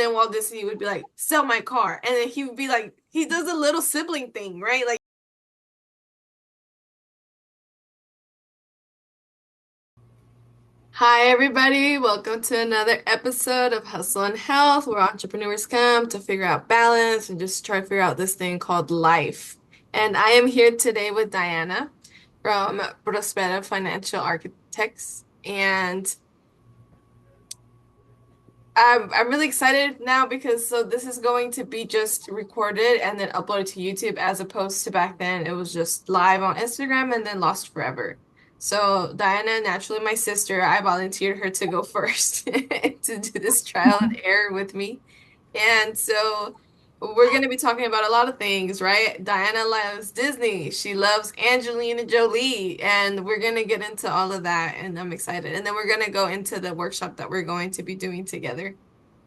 then Walt Disney would be like, sell my car. And then he would be like, he does a little sibling thing, right? Like, hi, everybody. Welcome to another episode of Hustle and Health, where entrepreneurs come to figure out balance and just try to figure out this thing called life. And I am here today with Diana from Prospera Financial Architects. And I'm really excited now because this is going to be just recorded and then uploaded to YouTube as opposed to back then it was just live on Instagram and then lost forever. So Diana, naturally my sister, I volunteered her to go first to do this trial and error with me. And so we're going to be talking about a lot of things, right? Diana loves Disney. She loves Angelina Jolie, and we're going to get into all of that, and I'm excited. And then we're going to go into the workshop that we're going to be doing together.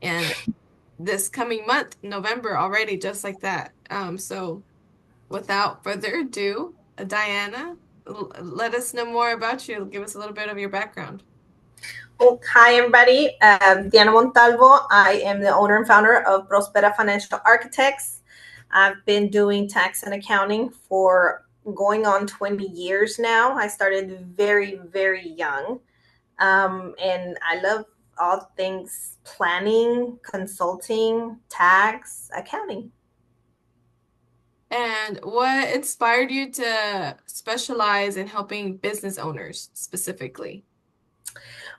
And this coming month, November already, just like that. So without further ado, Diana, let us know more about you. Give us a little bit of your background. Well, hi, everybody. Diana Montalvo. I am the owner and founder of Prospera Financial Architects. I've been doing tax and accounting for going on 20 years now. I started very, very young. And I love all things planning, consulting, tax, accounting. And what inspired you to specialize in helping business owners specifically?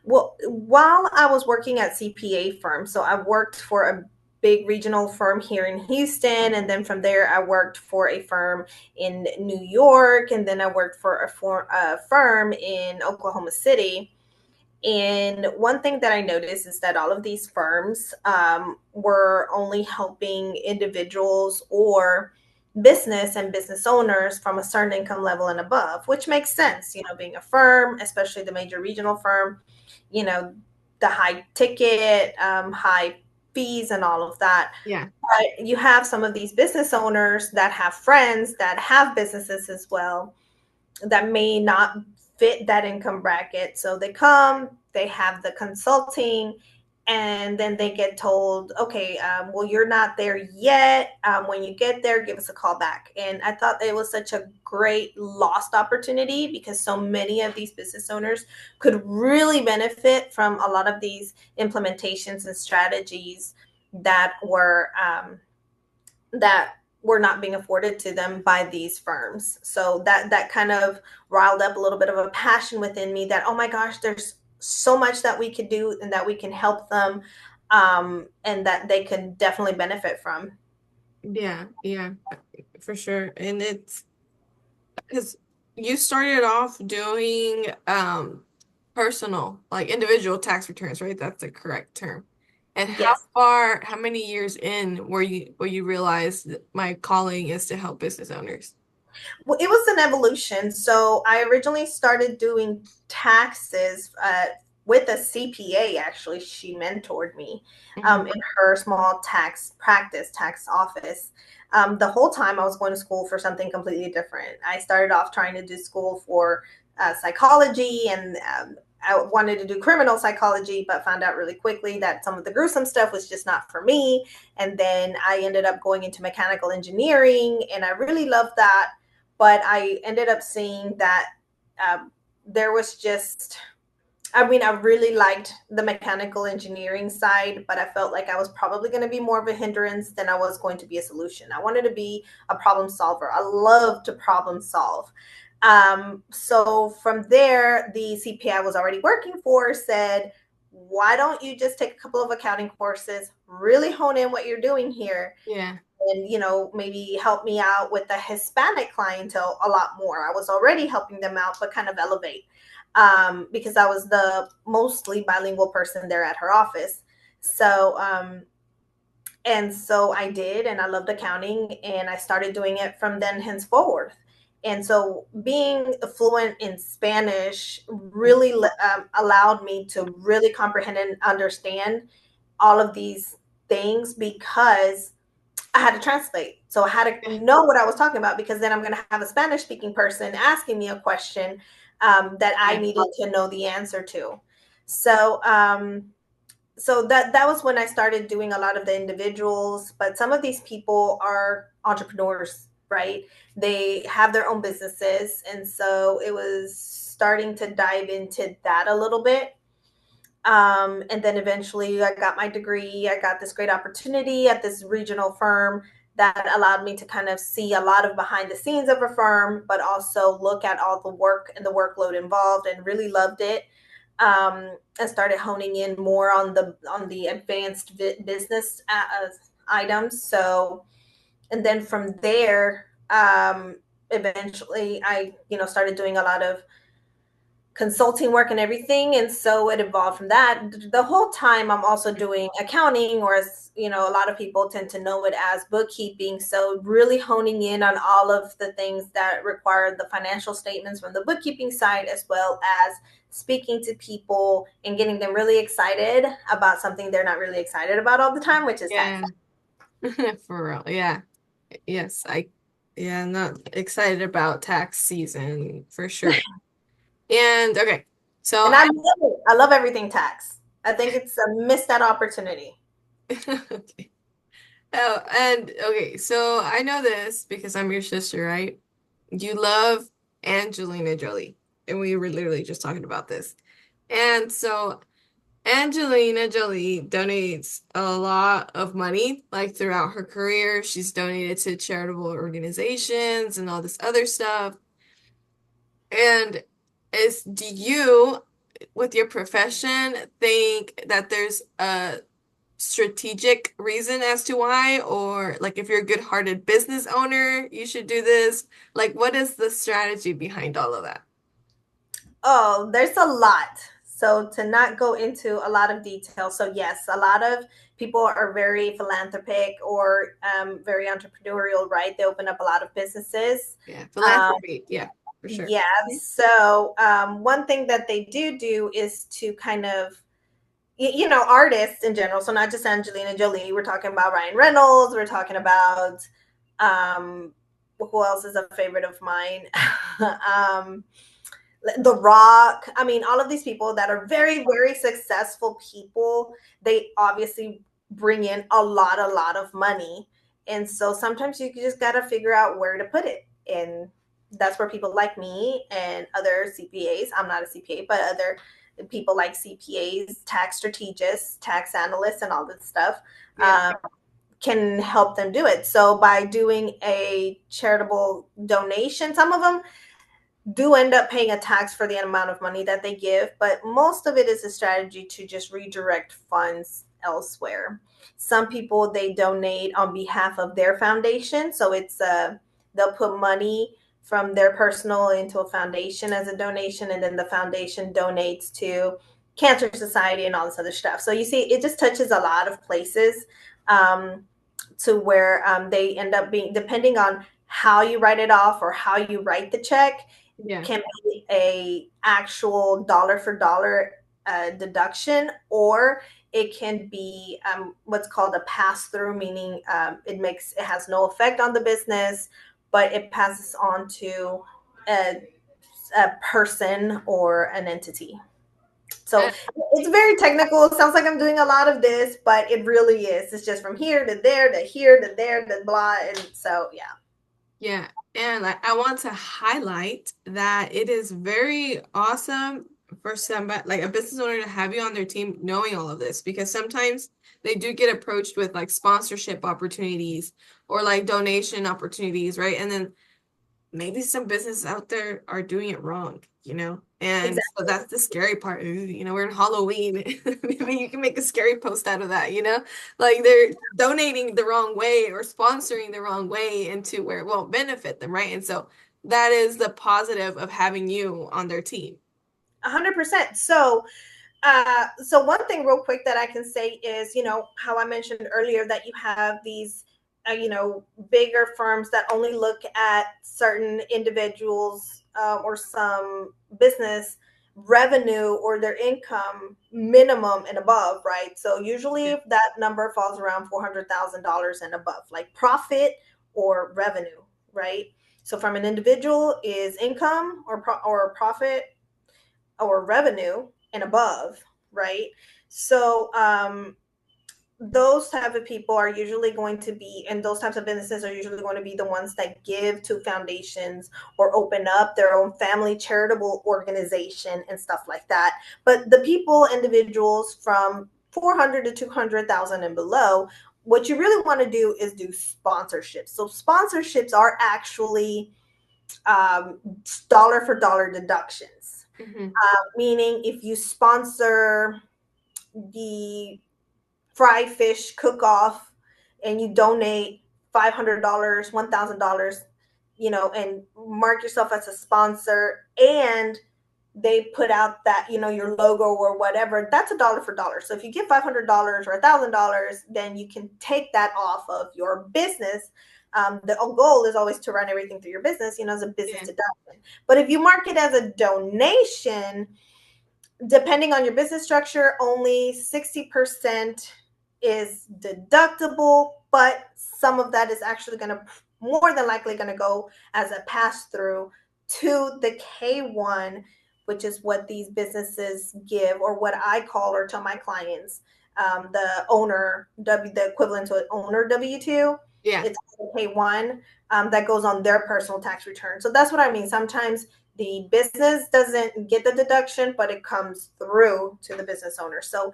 Well, while I was working at CPA firm, so I worked for a big regional firm here in Houston, and then from there I worked for a firm in New York, and then I worked for a firm in Oklahoma City. And one thing that I noticed is that all of these firms were only helping individuals or business and business owners from a certain income level and above, which makes sense, being a firm, especially the major regional firm, you know, the high ticket, high fees and all of that. Yeah. But you have some of these business owners that have friends that have businesses as well that may not fit that income bracket. So they come, they have the consulting, and then they get told, okay, well, you're not there yet. When you get there, give us a call back. And I thought it was such a great lost opportunity because so many of these business owners could really benefit from a lot of these implementations and strategies that were not being afforded to them by these firms. So that kind of riled up a little bit of a passion within me that, oh my gosh, there's so much that we could do and that we can help them, and that they can definitely benefit from. Yeah, for sure. And it's because you started off doing personal, like individual tax returns, right? That's the correct term. And Yes. how many years in were you realize that my calling is to help business owners? Well, it was an evolution. So I originally started doing taxes with a CPA. Actually, she mentored me Mhm. in her small tax practice, tax office. The whole time I was going to school for something completely different. I started off trying to do school for psychology, and I wanted to do criminal psychology, but found out really quickly that some of the gruesome stuff was just not for me. And then I ended up going into mechanical engineering, and I really loved that, but I ended up seeing that there was just, I mean, I really liked the mechanical engineering side, but I felt like I was probably going to be more of a hindrance than I was going to be a solution. I wanted to be a problem solver. I love to problem solve. So from there, the CPA I was already working for said, why don't you just take a couple of accounting courses, really hone in what you're doing here, Yeah. and maybe help me out with the Hispanic clientele a lot more. I was already helping them out, but kind of elevate, because I was the mostly bilingual person there at her office. So I did, and I loved accounting, and I started doing it from then henceforth. And so being fluent in Spanish really allowed me to really comprehend and understand all of these things, because I had to translate. So I had to know what I was talking about, because then I'm going to have a Spanish speaking person asking me a question that I Yeah. needed to know the answer to. So, so that was when I started doing a lot of the individuals, but some of these people are entrepreneurs, right? They have their own businesses, and so it was starting to dive into that a little bit. And then eventually I got my degree. I got this great opportunity at this regional firm that allowed me to kind of see a lot of behind the scenes of a firm, but also look at all the work and the workload involved, and really loved it. And started honing in more on the advanced business items. So, and then from there, eventually I started doing a lot of consulting work and everything, and so it evolved from that. The whole time I'm also doing accounting, or as a lot of people tend to know it as bookkeeping. So really honing in on all of the things that require the financial statements from the bookkeeping side, as well as speaking to people and getting them really excited about something they're not really excited about all the time, which is tax. Yeah. For real. Yeah. Yes, yeah, I'm not excited about tax season for sure. And okay, so And I love it. I love everything tax. I think it's a missed that opportunity. okay. Oh, and okay, so I know this because I'm your sister, right? You love Angelina Jolie, and we were literally just talking about this. And so Angelina Jolie donates a lot of money, like throughout her career. She's donated to charitable organizations and all this other stuff. And do you, with your profession, think that there's a strategic reason as to why, or like if you're a good-hearted business owner, you should do this? Like, what is the strategy behind all of that? Oh, there's a lot. So to not go into a lot of detail. So yes, a lot of people are very philanthropic or very entrepreneurial, right? They open up a lot of businesses. Yeah, Um, philanthropy. Yeah, for sure. yeah. So one thing that they do is to kind of, artists in general. So not just Angelina Jolie. We're talking about Ryan Reynolds. We're talking about who else is a favorite of mine? um, the Rock. I mean, all of these people that are very, very successful people, they obviously bring in a lot of money. And so sometimes you just got to figure out where to put it. And that's where people like me and other CPAs, I'm not a CPA, but other people like CPAs, tax strategists, tax analysts, and all this stuff, Yeah. can help them do it. So by doing a charitable donation, some of them do end up paying a tax for the amount of money that they give, but most of it is a strategy to just redirect funds elsewhere. Some people, they donate on behalf of their foundation, so it's they'll put money from their personal into a foundation as a donation, and then the foundation donates to Cancer Society and all this other stuff. So you see, it just touches a lot of places, um, to where they end up being, depending on how you write it off or how you write the check, Yeah. can be a actual dollar for dollar deduction, or it can be what's called a pass through, meaning it has no effect on the business, but it passes on to a, a person or an entity. So And, it's very technical. It sounds like I'm doing a lot of this, but it really is. It's just from here to there to here to there to blah. And so, yeah. yeah. And I want to highlight that it is very awesome for somebody like a business owner to have you on their team knowing all of this, because sometimes they do get approached with like sponsorship opportunities or like donation opportunities, right? And then maybe some businesses out there are doing it wrong, you know? And so Exactly. that's the scary part. You know, we're in Halloween. Maybe you can make a scary post out of that, you know? Like they're donating the wrong way or sponsoring the wrong way into where it won't benefit them, right? And so that is the positive of having you on their team. 100%. So one thing real quick that I can say is, how I mentioned earlier that you have these, bigger firms that only look at certain individuals or some business revenue or their income minimum and above, right? So usually Yeah. if that number falls around $400,000 and above, like profit or revenue, right? So from an individual is income or profit or revenue and above. right? So those type of people are usually going to be, and those types of businesses are usually going to be the ones that give to foundations or open up their own family charitable organization and stuff like that. But the people, individuals from 400 to 200,000 and below, what you really want to do is do sponsorships. So sponsorships are actually dollar for dollar deductions, Hmm. meaning if you sponsor the fried fish cook off and you donate $500, $1,000, and mark yourself as a sponsor, and they put out that, your logo or whatever, that's a dollar for dollar. So if you give $500 or $1,000, then you can take that off of your business. The goal is always to run everything through your business, as a business Yeah. deduction. But if you mark it as a donation, depending on your business structure, only 60% is deductible, but some of that is actually going to more than likely going to go as a pass through to the K1, which is what these businesses give, or what I call or tell my clients, the owner the equivalent to an owner W-2. Yeah. It's K1, that goes on their personal tax return. So that's what I mean. Sometimes the business doesn't get the deduction, but it comes through to the business owner. So,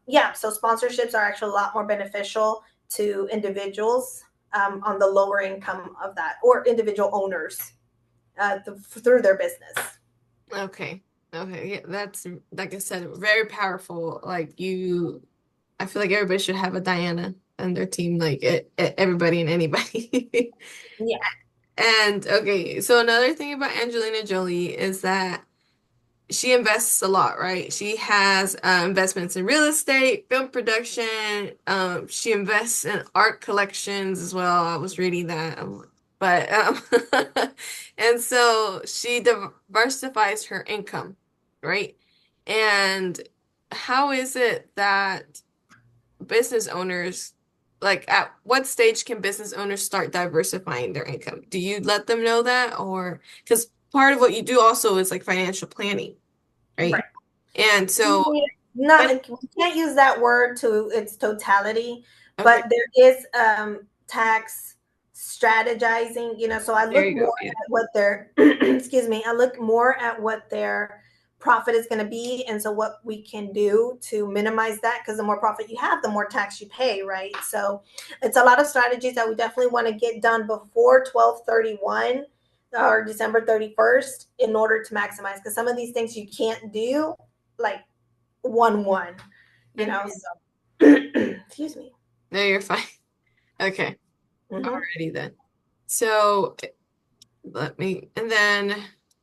yeah, so sponsorships are actually a lot more beneficial to individuals, on the lower income of that, or individual owners, through their business. Okay. Okay. Yeah, that's like I said, very powerful. Like you, I feel like everybody should have a Diana on their team, like everybody and anybody. Yeah, And okay, so another thing about Angelina Jolie is that she invests a lot, right? She has investments in real estate, film production. She invests in art collections as well. I was reading that. But and so she diversifies her income, right? And how is it that business owners, like at what stage can business owners start diversifying their income? Do you let them know that? Or because part of what you do also is like financial planning, right? right. And so, Not, but we can't use that word to its totality, okay, but there is tax strategizing. So I there look you go. more Yeah. at what their excuse me, I look more at what their profit is going to be, and so what we can do to minimize that, because the more profit you have, the more tax you pay, right? So it's a lot of strategies that we definitely want to get done before 12/31 or December 31st in order to maximize, because some of these things you can't do like 1/1, Mhm. so excuse me. No, you're fine. Okay. Mm-hmm. Alrighty then. So and then,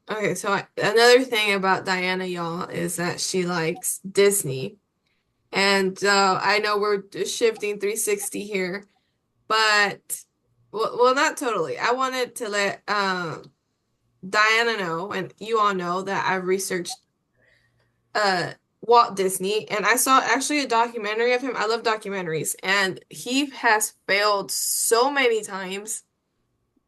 okay, so another thing about Diana, y'all, is that she likes Disney. And I know we're shifting 360 here, but well, not totally. I wanted to let Diana know, and you all know that I've researched uh Walt Disney, and I saw actually a documentary of him. I love documentaries, and he has failed so many times.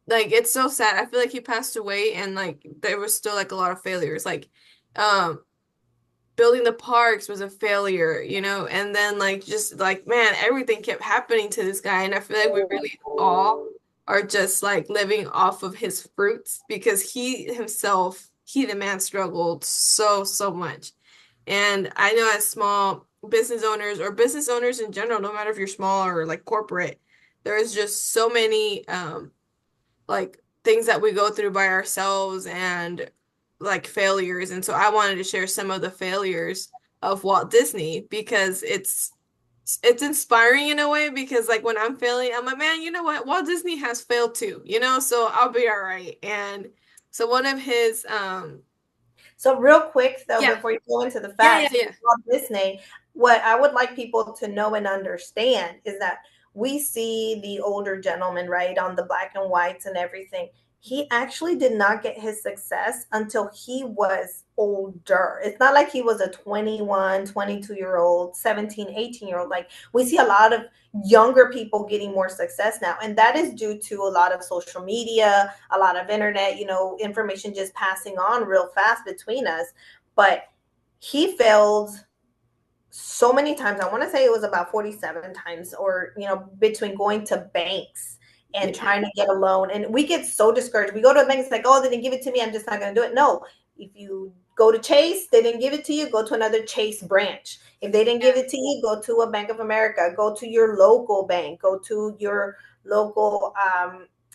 Like it's so sad. I feel like he passed away, and like there was still like a lot of failures. Like, um, building the parks was a failure, and then like just like man, everything kept happening to this guy, and I feel like we really all are just like living off of his fruits because he himself, he the man struggled so much. And I know as small business owners or business owners in general, no matter if you're small or like corporate, there's just so many like things that we go through by ourselves and like failures. And so I wanted to share some of the failures of Walt Disney because it's inspiring in a way because like when I'm failing, I'm like, man, you know what? Walt Disney has failed too, so I'll be all right. And so one of his So real quick though, yeah, before you go into the yeah, facts, yeah, Walt Disney, what I would like people to know and understand is that we see the older gentleman, right, on the black and whites and everything. He actually did not get his success until he was older. It's not like he was a 21, 22-year old, 17, 18-year old. Like we see a lot of younger people getting more success now, and that is due to a lot of social media, a lot of internet, information just passing on real fast between us. But he failed so many times. I want to say it was about 47 times, or, between going to banks and Yeah. trying to get a loan. And we get so discouraged. We go to the bank, it's like, oh, they didn't give it to me, I'm just not going to do it. No, if you go to Chase, they didn't give it to you, go to another Chase branch. If they didn't give Yeah. it to you, go to a Bank of America, go to your local bank, go to your local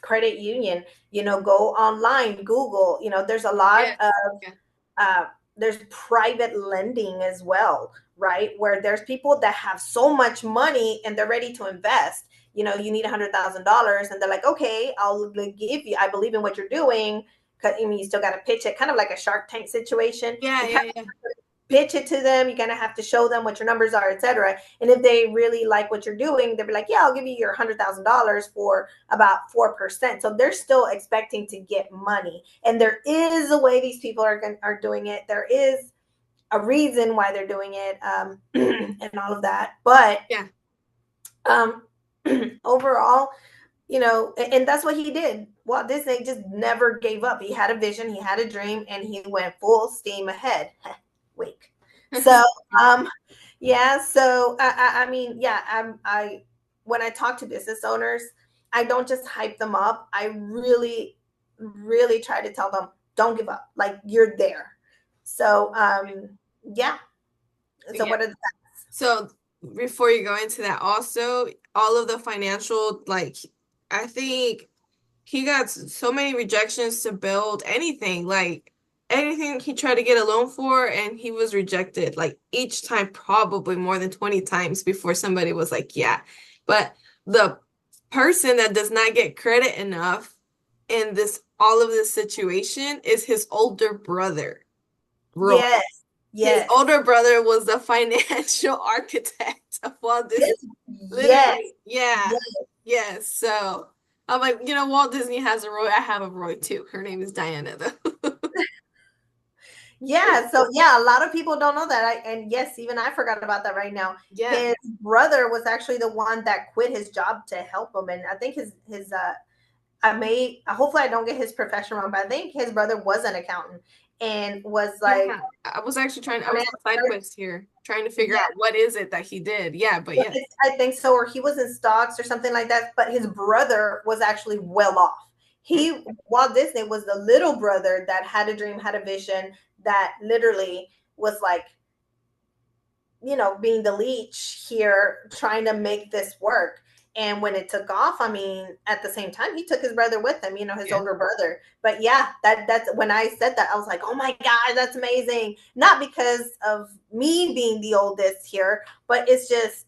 credit union, go online, Google. There's a lot Yes. of Yeah. uh, there's private lending as well, right? Where there's people that have so much money and they're ready to invest. You need $100,000, and they're like, okay, I'll give you. I believe in what you're doing. Because you still got to pitch it, kind of like a Shark Tank situation. Yeah. You kind Yeah. Yeah. pitch it to them. You kind of have to show them what your numbers are, etc. And if they really like what you're doing, they'll be like, yeah, I'll give you your $100,000 for about 4%. So they're still expecting to get money. And there is a way these people are doing it. There is a reason why they're doing it, and all of that. But Yeah. um, overall, and that's what he did. Walt Disney just never gave up. He had a vision, he had a dream, and he went full steam ahead. Wink. So, um, yeah. So, I mean, yeah. I when I talk to business owners, I don't just hype them up. I really, really try to tell them, don't give up. Like, you're there. So, yeah. So, Yeah. what are the So before you go into that, also all of the financial, like I think he got so many rejections to build anything, like anything he tried to get a loan for, and he was rejected like each time, probably more than 20 times before somebody was like, yeah. But the person that does not get credit enough in this all of this situation is his older brother, Roy. yes, His yes, older brother was the financial architect of Walt Disney. yes, yes, Literally, yeah, yes. yes. So I'm like, Walt Disney has a Roy. I have a Roy too. Her name is Diana, though. Yeah, so yeah, a lot of people don't know that. And yes, even I forgot about that right now. Yeah. His brother was actually the one that quit his job to help him, and I think his I may hopefully I don't get his profession wrong, but I think his brother was an accountant and was like, Yeah. I was actually trying, I was on side quest here, trying to figure yeah, out what is it that he did. Yeah, but yeah. I think so, or he was in stocks or something like that. But his brother was actually well off. Walt Disney was the little brother that had a dream, had a vision, that literally was like, being the leech here, trying to make this work. And when it took off, I mean, at the same time, he took his brother with him, his Yeah. older brother. But yeah, that's when I said that, I was like, oh my God, that's amazing. Not because of me being the oldest here, but it's just,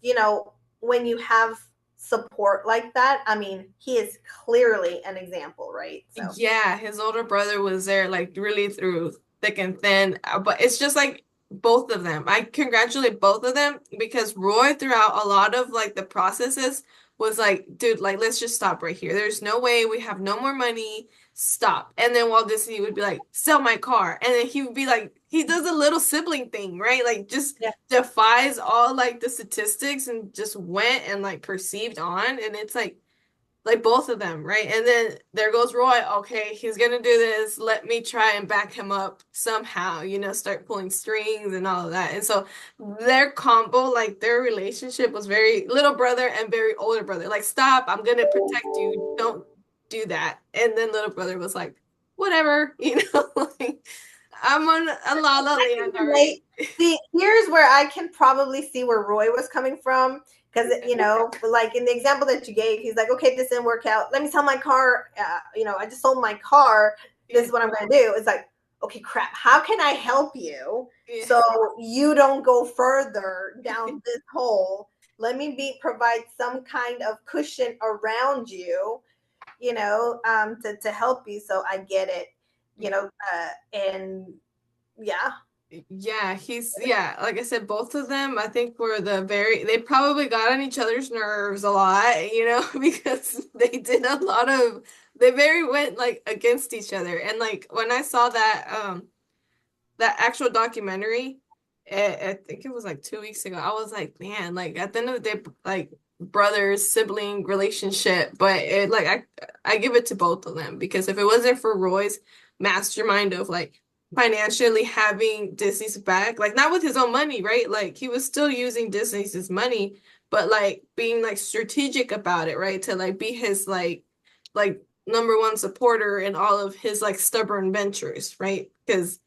when you have support like that, I mean, he is clearly an example, right? So Yeah, his older brother was there like really through thick and thin. But it's just like both of them. I congratulate both of them because Roy throughout a lot of like the processes was like, dude, like let's just stop right here. There's no way we have no more money. Stop. And then Walt Disney would be like, sell my car. And then he would be like, he does a little sibling thing, right? Like just yeah, defies all like the statistics and just went and like perceived on. And it's like both of them, right? And then there goes Roy. Okay, he's gonna do this. Let me try and back him up somehow, start pulling strings and all of that. And so their combo, like their relationship was very little brother and very older brother. Like, stop, I'm gonna protect you. Don't do that. And then little brother was like, whatever, like I'm on a la la I land can relate. already. See, here's where I can probably see where Roy was coming from. Because, like in the example that you gave, he's like, okay, this didn't work out. Let me sell my car. I just sold my car. This Yeah, is what I'm going to do. It's like, okay, crap. How can I help you yeah, so you don't go further down this hole? Let me provide some kind of cushion around you, to help you. So I get it, and yeah. yeah, yeah, like I said, both of them, I think were they probably got on each other's nerves a lot, because they very went like against each other. And like when I saw that actual documentary, I think it was like 2 weeks ago, I was like, man, like at the end of the day, like brothers, sibling relationship, but I give it to both of them because if it wasn't for Roy's mastermind of like financially having Disney's back, like not with his own money, right? Like he was still using Disney's money, but like being like strategic about it, right? To like be his like number one supporter in all of his like stubborn ventures, right? Because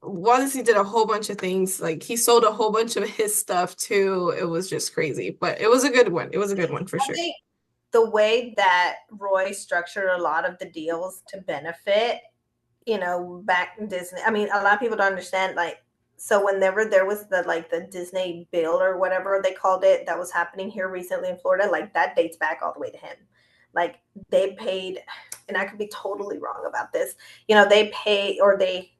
Walt Disney did a whole bunch of things. Like he sold a whole bunch of his stuff too. It was just crazy, but it was a good one. It was a good one for I sure. think the way that Roy structured a lot of the deals to benefit, back in Disney. I mean, a lot of people don't understand, like, so whenever there was the Disney bill or whatever they called it that was happening here recently in Florida, like that dates back all the way to him. Like they paid, and I could be totally wrong about this, they pay or they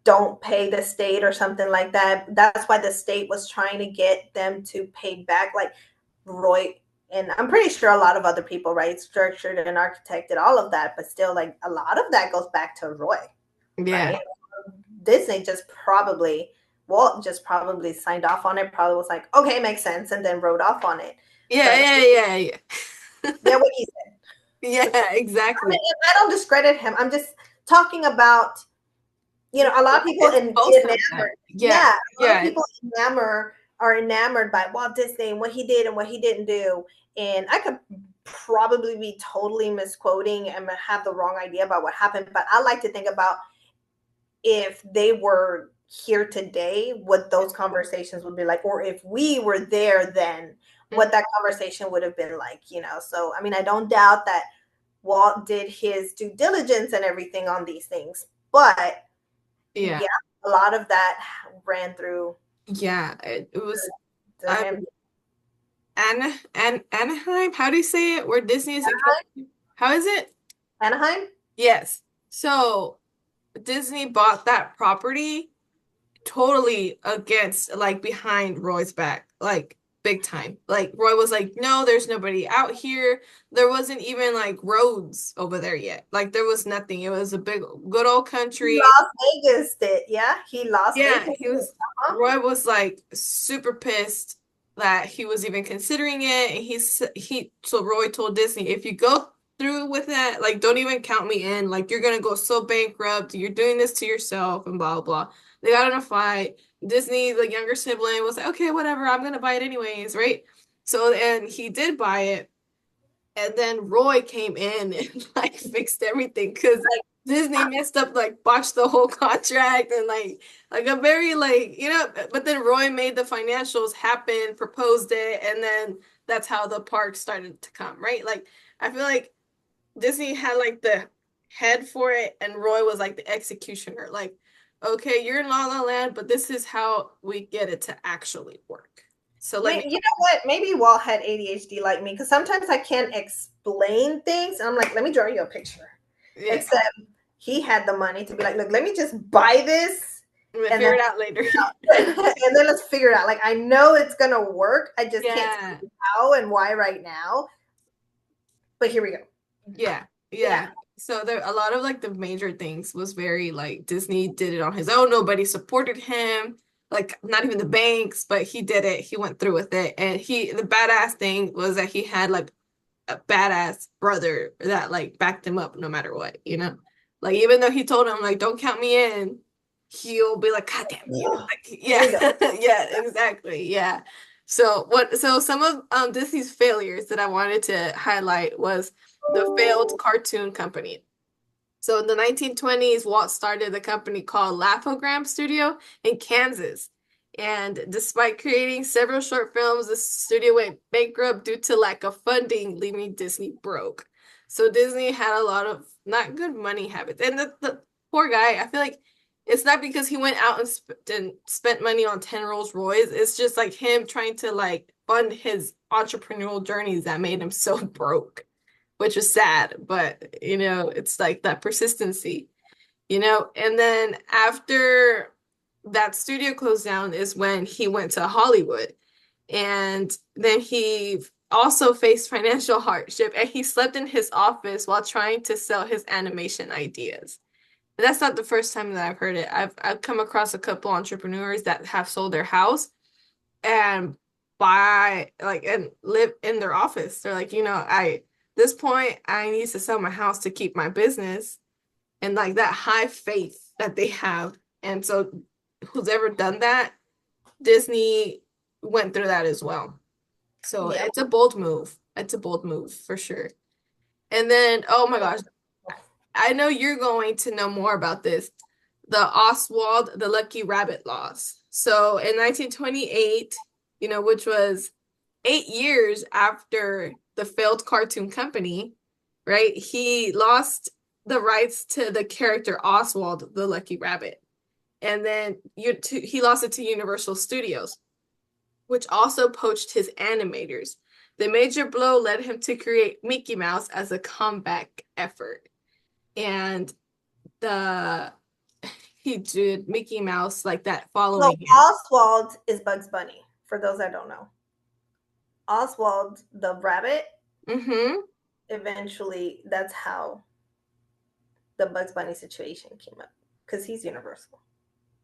don't pay the state or something like that. That's why the state was trying to get them to pay back, like Roy, and I'm pretty sure a lot of other people, right, structured and architected all of that, but still, like a lot of that goes back to Roy, Yeah. right? Disney just probably, Walt just probably signed off on it, probably was like, okay, makes sense, and then wrote off on it. Yeah, But yeah, yeah, yeah, yeah. what he said. Yeah, exactly. I don't discredit him. I'm just talking about, a lot of people It's and both of them. enamored. Yeah, Yeah, a lot of yeah, people are enamored by Walt Disney and what he did and what he didn't do. And I could probably be totally misquoting and have the wrong idea about what happened, but I like to think about if they were here today, what those conversations would be like, or if we were there then, what that conversation would have been like. So, I mean, I don't doubt that Walt did his due diligence and everything on these things, but yeah, yeah, a lot of that ran yeah. It was through him. Anaheim. How do you say it? Where Disney is in California? How is it? Anaheim? Yes. So Disney bought that property totally against, like, behind Roy's back, like big time. Like Roy was like, no, there's nobody out here. There wasn't even like roads over there yet. Like there was nothing. It was a big, good old country. Las Vegas did. Yeah, he Las Yeah, Vegas he did. was, Uh-huh. Roy was like super pissed that he was even considering it. And so Roy told Disney, if you go through with that, like, don't even count me in. Like, you're gonna go so bankrupt. You're doing this to yourself and blah, blah. They got in a fight. Disney, the younger sibling, was like, okay, whatever, I'm gonna buy it anyways, right? So, and he did buy it. And then Roy came in and like fixed everything because Disney messed up, like botched the whole contract and like a very like, but then Roy made the financials happen, proposed it, and then that's how the park started to come, right? Like I feel like Disney had like the head for it and Roy was like the executioner. Like, okay, you're in La La Land, but this is how we get it to actually work. So let me. You know what? Maybe Walt had ADHD like me because sometimes I can't explain things. And I'm like, let me draw you a picture. Yeah, Except he had the money to be like, look, let me just buy this we'll and then figure it out later. and then let's figure it out. Like I know it's gonna work. I just can't tell Yeah. you how and why right now. But here we go. Yeah, Yeah. yeah. So there a lot of like the major things was very like Disney did it on his own. Nobody supported him, like not even the banks, but he did it. He went through with it. And the badass thing was that he had like a badass brother that like backed him up no matter what, you know? Like even though he told him like don't count me in, he'll be like, God damn you. Like, Here yeah, we go. yeah, exactly. Yeah. So some of Disney's failures that I wanted to highlight was the failed cartoon company. So in the 1920s, Walt started a company called Laugh-O-Gram Studio in Kansas. And despite creating several short films, the studio went bankrupt due to lack of funding, leaving Disney broke. So Disney had a lot of not good money habits. And the poor guy, I feel like it's not because he went out and spent money on 10 Rolls Royce. It's just like him trying to like fund his entrepreneurial journeys that made him so broke, which is sad, but it's like that persistency. And then after that studio closed down is when he went to Hollywood. And then he also faced financial hardship and he slept in his office while trying to sell his animation ideas. And that's not the first time that I've heard it. I've come across a couple entrepreneurs that have sold their house and buy like and live in their office. They're like, this point I need to sell my house to keep my business and like that high faith. that they have. And so who's ever done that, Disney went through that as well. So Yep. it's a bold move. It's a bold move for sure. And then, oh my gosh, I know you're going to know more about this. The Oswald the Lucky Rabbit laws. So in 1928, which was 8 years after the failed cartoon company, right? He lost the rights to the character Oswald the Lucky Rabbit. And then he lost it to Universal Studios, which also poached his animators. The major blow led him to create Mickey Mouse as a comeback effort. And the he did Mickey Mouse like that So following year. Oswald is Bugs Bunny, for those that don't know. Oswald the rabbit, Mm-hmm. eventually, that's how the Bugs Bunny situation came up. Because he's Universal.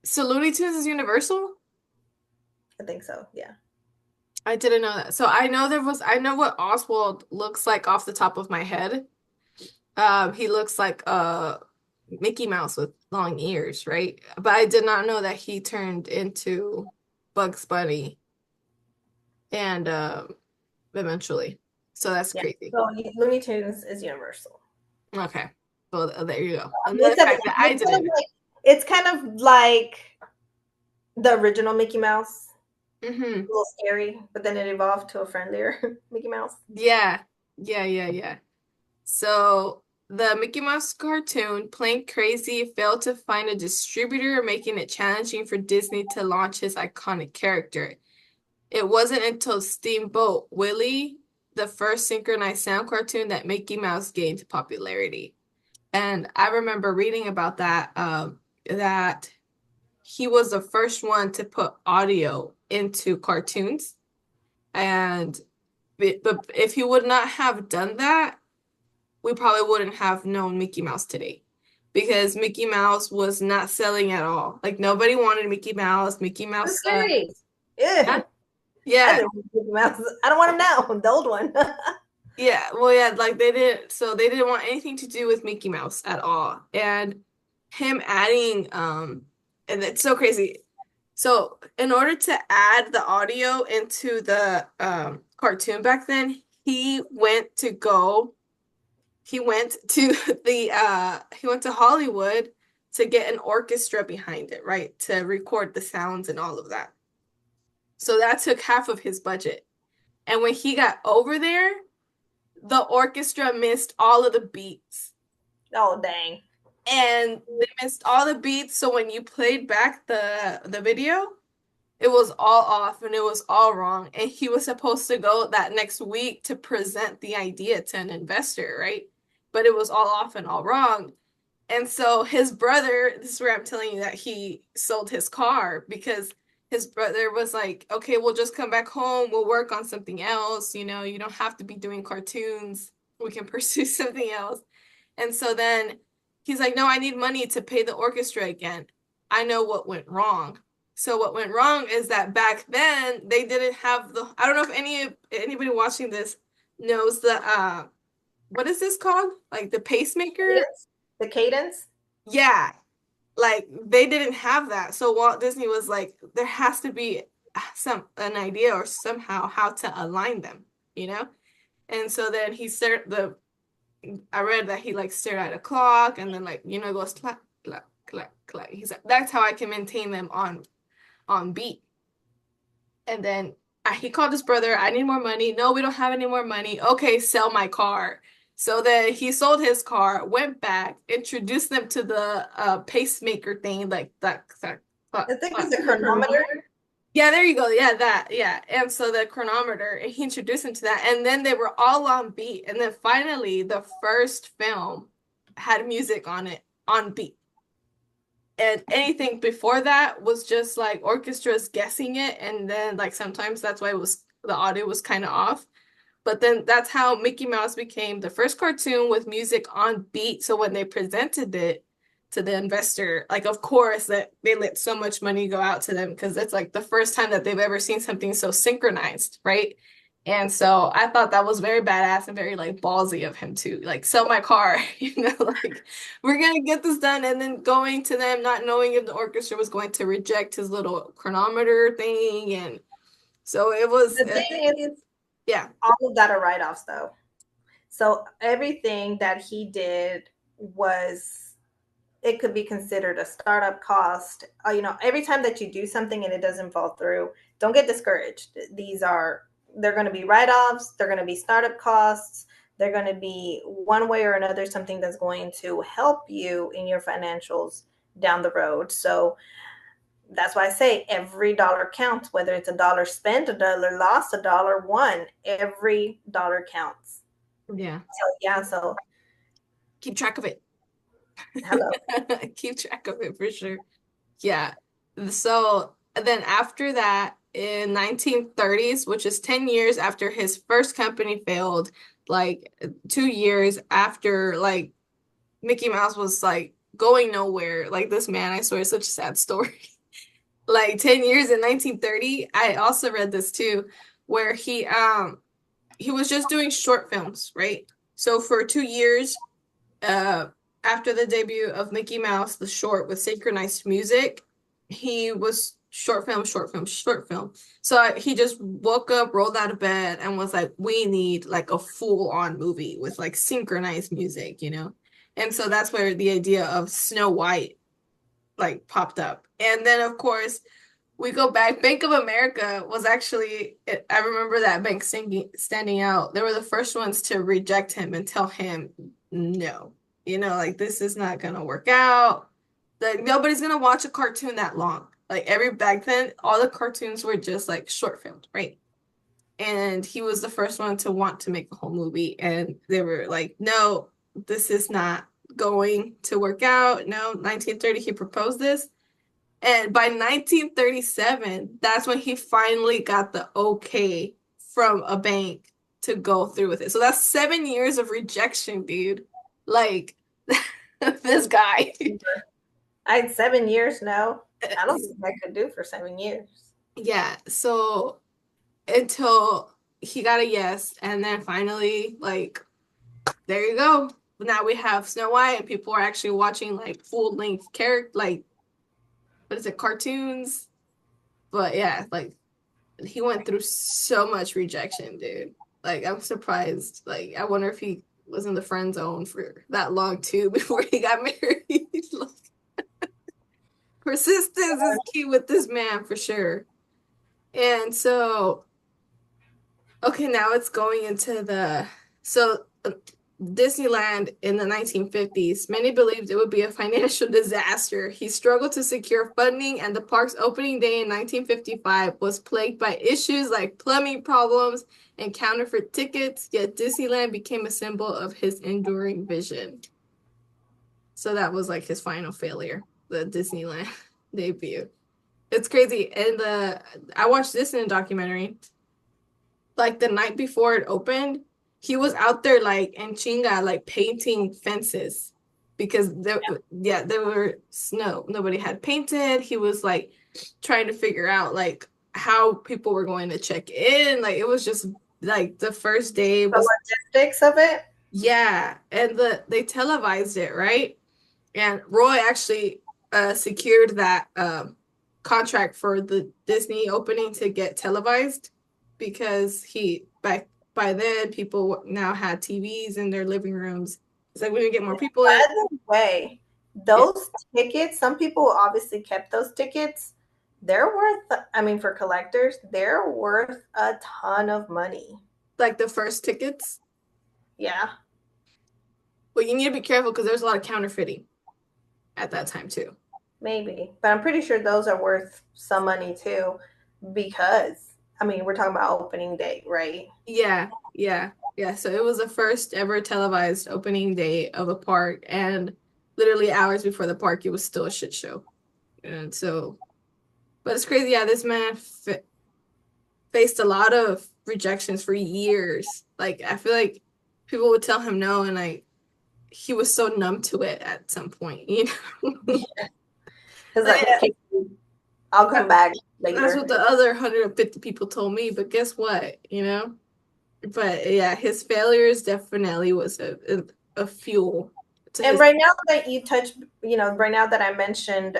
So Looney Tunes is Universal? I think so, yeah. I didn't know that. So I know what Oswald looks like off the top of my head. He looks like Mickey Mouse with long ears, right? But I did not know that he turned into Bugs Bunny and eventually. So that's Yeah. crazy. So Looney Tunes is Universal. Okay. Well, there you go. Another fact that I didn't know. It's kind of like the original Mickey Mouse. A Mm-hmm. little scary, but then it evolved to a friendlier Mickey Mouse. Yeah. Yeah, yeah, yeah. So the Mickey Mouse cartoon, Plain Crazy, failed to find a distributor, making it challenging for Disney to launch his iconic character. It wasn't until Steamboat Willie, the first synchronized sound cartoon, that Mickey Mouse gained popularity. And I remember reading about that, that he was the first one to put audio into cartoons. And but if he would not have done that, we probably wouldn't have known Mickey Mouse today. Because Mickey Mouse was not selling at all. Like nobody wanted Mickey Mouse. Mickey I'm Mouse sucked. serious. Yeah. Yeah. I Yeah. didn't want Mickey Mouse. I don't want him now. The old one. Yeah, well, yeah, like they didn't want anything to do with Mickey Mouse at all. And him adding, and it's so crazy. So, in order to add the audio into the cartoon back then, he went to he went to Hollywood to get an orchestra behind it, right? To record the sounds and all of that. So that took half of his budget. And when he got over there, the orchestra missed all of the beats. Oh, dang. And they missed all the beats, so when you played back the video, it was all off and it was all wrong. And he was supposed to go that next week to present the idea to an investor, right? But it was all off and all wrong. And so his brother, this is where I'm telling you that he sold his car because his brother was like, okay, we'll just come back home. We'll work on something else. You don't have to be doing cartoons. We can pursue something else. And so then he's like, no, I need money to pay the orchestra again. I know what went wrong. So what went wrong is that back then they didn't have I don't know if anybody watching this knows what is this called? Like the pacemaker? Cadence? The cadence? Yeah, like they didn't have that. So Walt Disney was like, there has to be an idea or somehow how to align them, you know? And so then I read that he like stared at a clock and then like, goes clack, clack, clack, clack. He's like, that's how I can maintain them on beat. And then he called his brother, I need more money. No, we don't have any more money. Okay, sell my car. So then he sold his car, went back, introduced them to the pacemaker thing, like that. I think it's a chronometer. Yeah, there you go. Yeah, that. Yeah. And so the chronometer, and he introduced him to that. And then they were all on beat. And then finally, the first film had music on it, on beat. And anything before that was just like orchestras guessing it. And then like sometimes that's why the audio was kind of off. But then that's how Mickey Mouse became the first cartoon with music on beat. So when they presented it to the investor, like of course that they let so much money go out to them because it's like the first time that they've ever seen something so synchronized, right? And so I thought that was very badass and very like ballsy of him to like sell my car, like we're gonna get this done, and then going to them not knowing if the orchestra was going to reject his little chronometer thing, and so it was, The thing is, yeah, all of that are write-offs though. So everything that he did was, it could be considered a startup cost. Every time that you do something and it doesn't fall through, don't get discouraged. They're going to be write-offs. They're going to be startup costs. They're going to be one way or another something that's going to help you in your financials down the road. So that's why I say every dollar counts, whether it's a dollar spent, a dollar lost, a dollar won. Every dollar counts. yeah, So yeah, so keep track of it. hello. Keep track of it for sure. Yeah. So then after that, in 1930s, which is 10 years after his first company failed, like 2 years after like Mickey Mouse was like going nowhere, like this man, I swear, it's such a sad story. Like 10 years in 1930, I also read this too, where he was just doing short films, right? So for 2 years, uh, after the debut of Mickey Mouse, the short with synchronized music, he was short film, short film, short film. So he just woke up, rolled out of bed, and was like, "We need like a full-on movie with like synchronized music." And so that's where the idea of Snow White like popped up. And then of course we go back. Bank of America was actually, I remember that bank standing out. They were the first ones to reject him and tell him, no, like this is not gonna work out. Like nobody's gonna watch a cartoon that long. Like every back then, all the cartoons were just like short filmed, right? And he was the first one to want to make a whole movie. And they were like, no, this is not going to work out. No, 1930, he proposed this. And by 1937, that's when he finally got the okay from a bank to go through with it. So that's 7 years of rejection, dude. Like this guy. I had 7 years now. I don't think I could do for 7 years. Yeah, so until he got a yes, and then finally, like, there you go. Now we have Snow White, and people are actually watching like full length character, like, what is it, cartoons? But yeah, like he went through so much rejection, dude. Like I'm surprised. Like I wonder if he was in the friend zone for that long too before he got married. Like, persistence is key with this man for sure. And so, okay, now it's going into Disneyland in the 1950s. Many believed it would be a financial disaster. He struggled to secure funding, and the park's opening day in 1955 was plagued by issues like plumbing problems and counterfeit tickets, yet Disneyland became a symbol of his enduring vision. So that was like his final failure, the Disneyland debut. It's crazy. And I watched this in a documentary like the night before it opened, he was out there like in Chinga, like painting fences because there were snow. Nobody had painted. He was like trying to figure out like how people were going to check in. Like it was just like the first day The was, logistics of it. yeah, and they televised it, right? And Roy actually secured that contract for the Disney opening to get televised because he back by then people now had TVs in their living rooms. It's like we didn't get more people in. By the way, Yeah, those tickets, some people obviously kept those tickets. They're worth, I mean, for collectors, they're worth a ton of money. like the first tickets. Yeah, Well, you need to be careful because there's a lot of counterfeiting at that time too. maybe. But I'm pretty sure those are worth some money too, because, I mean, we're talking about opening day, right? Yeah, yeah, yeah. So it was the first ever televised opening day of a park, and literally hours before the park, it was still a shit show. And so, but it's crazy. Yeah, this man faced a lot of rejections for years. Like I feel like people would tell him no, and like he was so numb to it at some point. Because Like, like, okay, I'll come back that's later. what the other 150 people told me, but guess what? But yeah, his failures definitely was a fuel to And his. right now that you touch, right now that I mentioned,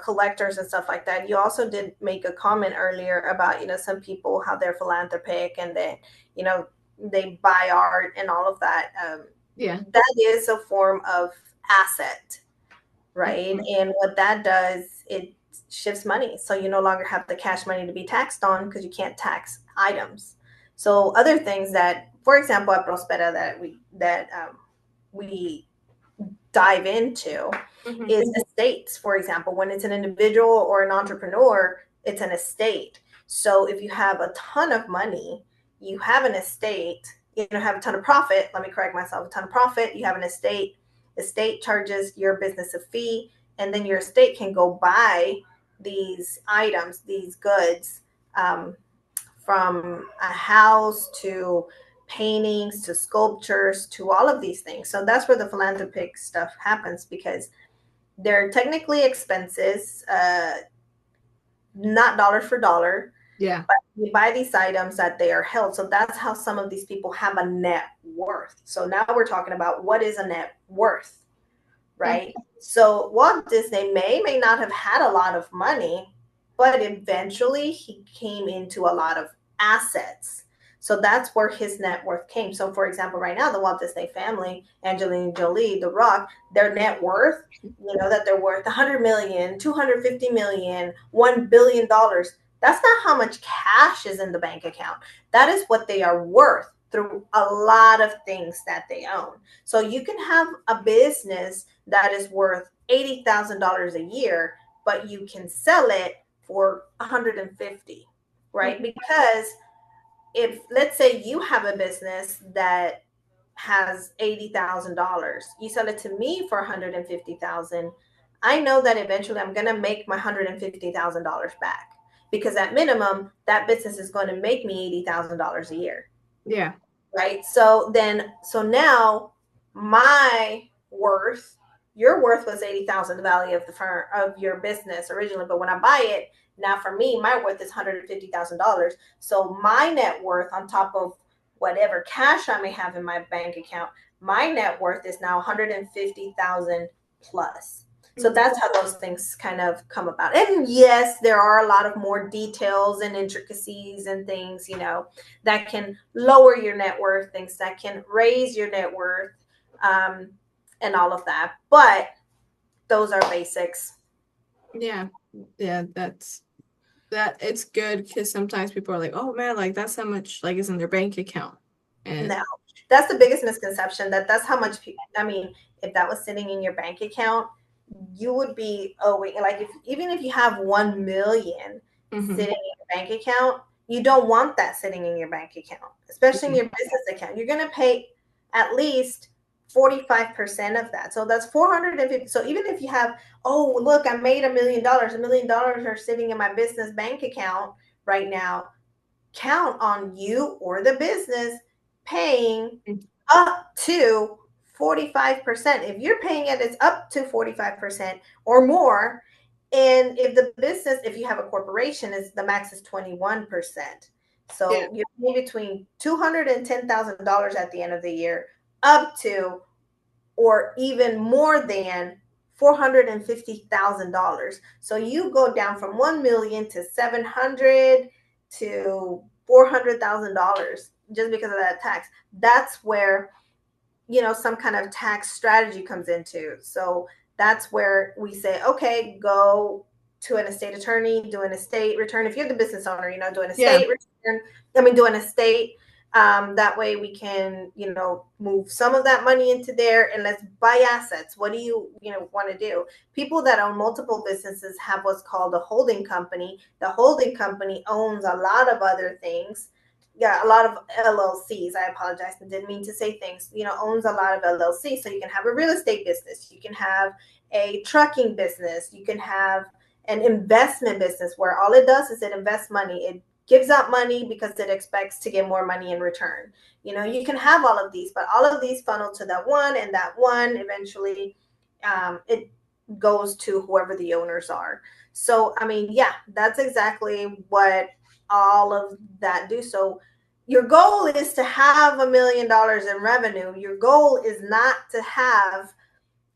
collectors and stuff like that, you also did make a comment earlier about, some people, how they're philanthropic and that, you know, they buy art and all of that. Yeah. That is a form of asset, right? Mhm. And what that does, it shifts money. So you no longer have the cash money to be taxed on because you can't tax items. So other things that, for example, at Prospera that we dive into Mhm. is estates. For example, when it's an individual or an entrepreneur, it's an estate. So if you have a ton of money, you have an estate, have a ton of profit. Let me correct myself, a ton of profit, you have an estate. Estate charges your business a fee, and then your estate can go buy these items, these goods, um, from a house to paintings to sculptures to all of these things. So that's where the philanthropic stuff happens, because they're technically expenses, not dollar for dollar, Yeah. but you buy these items that they are held. So that's how some of these people have a net worth. So now we're talking about what is a net worth, right? Mhm. So Walt Disney may not have had a lot of money, but eventually he came into a lot of assets. So that's where his net worth came. So, for example, right now, the Walt Disney family, Angelina Jolie, The Rock, their net worth, that they're worth 100 million, 250 million, $1 billion. That's not how much cash is in the bank account. That is what they are worth through a lot of things that they own. So you can have a business that is worth $80,000 a year, but you can sell it for 150, right? Mhm. Because if, let's say, you have a business that has $80,000, you sell it to me for 150,000. I know that eventually I'm going to make my $150,000 back, because at minimum that business is going to make me $80,000 a year, Yeah. right? So now my worth, your worth was 80,000, the value of the firm of your business originally, but when I buy it, now for me, my worth is $150,000. So my net worth, on top of whatever cash I may have in my bank account, my net worth is now 150,000 plus. So Mhm. that's how those things kind of come about. And yes, there are a lot of more details and intricacies and things, that can lower your net worth, things that can raise your net worth, um, and all of that. But those are basics. Yeah. Yeah. That it's good because sometimes people are like, oh man, like that's how much like is in their bank account. And No, that's the biggest misconception, that that's how much. I mean, if that was sitting in your bank account, you would be owing, like, if even if you have 1 million mhm. sitting in your bank account, you don't want that sitting in your bank account, especially in Yeah. your business account. You're going to pay at least 45% of that. So that's 450. So even if you have, oh, look, I made $1 million, $1 million are sitting in my business bank account right now, count on you or the business paying up to 45%. If you're paying it, it's up to 45% or more. And if the business, if you have a corporation, is the max is 21%. Yeah. So you're paying between $210,000 at the end of the year, up to, or even more than, $450,000. So you go down from 1 million to 700 to $400,000 just because of that tax. That's where, some kind of tax strategy comes into. So that's where we say, okay, go to an estate attorney, do an estate return. If you're the business owner, do an Yeah. estate return. Do an estate. That way we can, move some of that money into there, and let's buy assets. What do you want to do? People that own multiple businesses have what's called a holding company. The holding company owns a lot of other things. Yeah, a lot of LLCs. I apologize, I didn't mean to say things. Owns a lot of LLCs. So you can have a real estate business, you can have a trucking business, you can have an investment business where all it does is it invests money. It gives out money because it expects to get more money in return. You can have all of these, but all of these funnel to that one, and that one eventually, it goes to whoever the owners are. So, I mean, yeah, that's exactly what all of that due. So your goal is to have $1 million in revenue. Your goal is not to have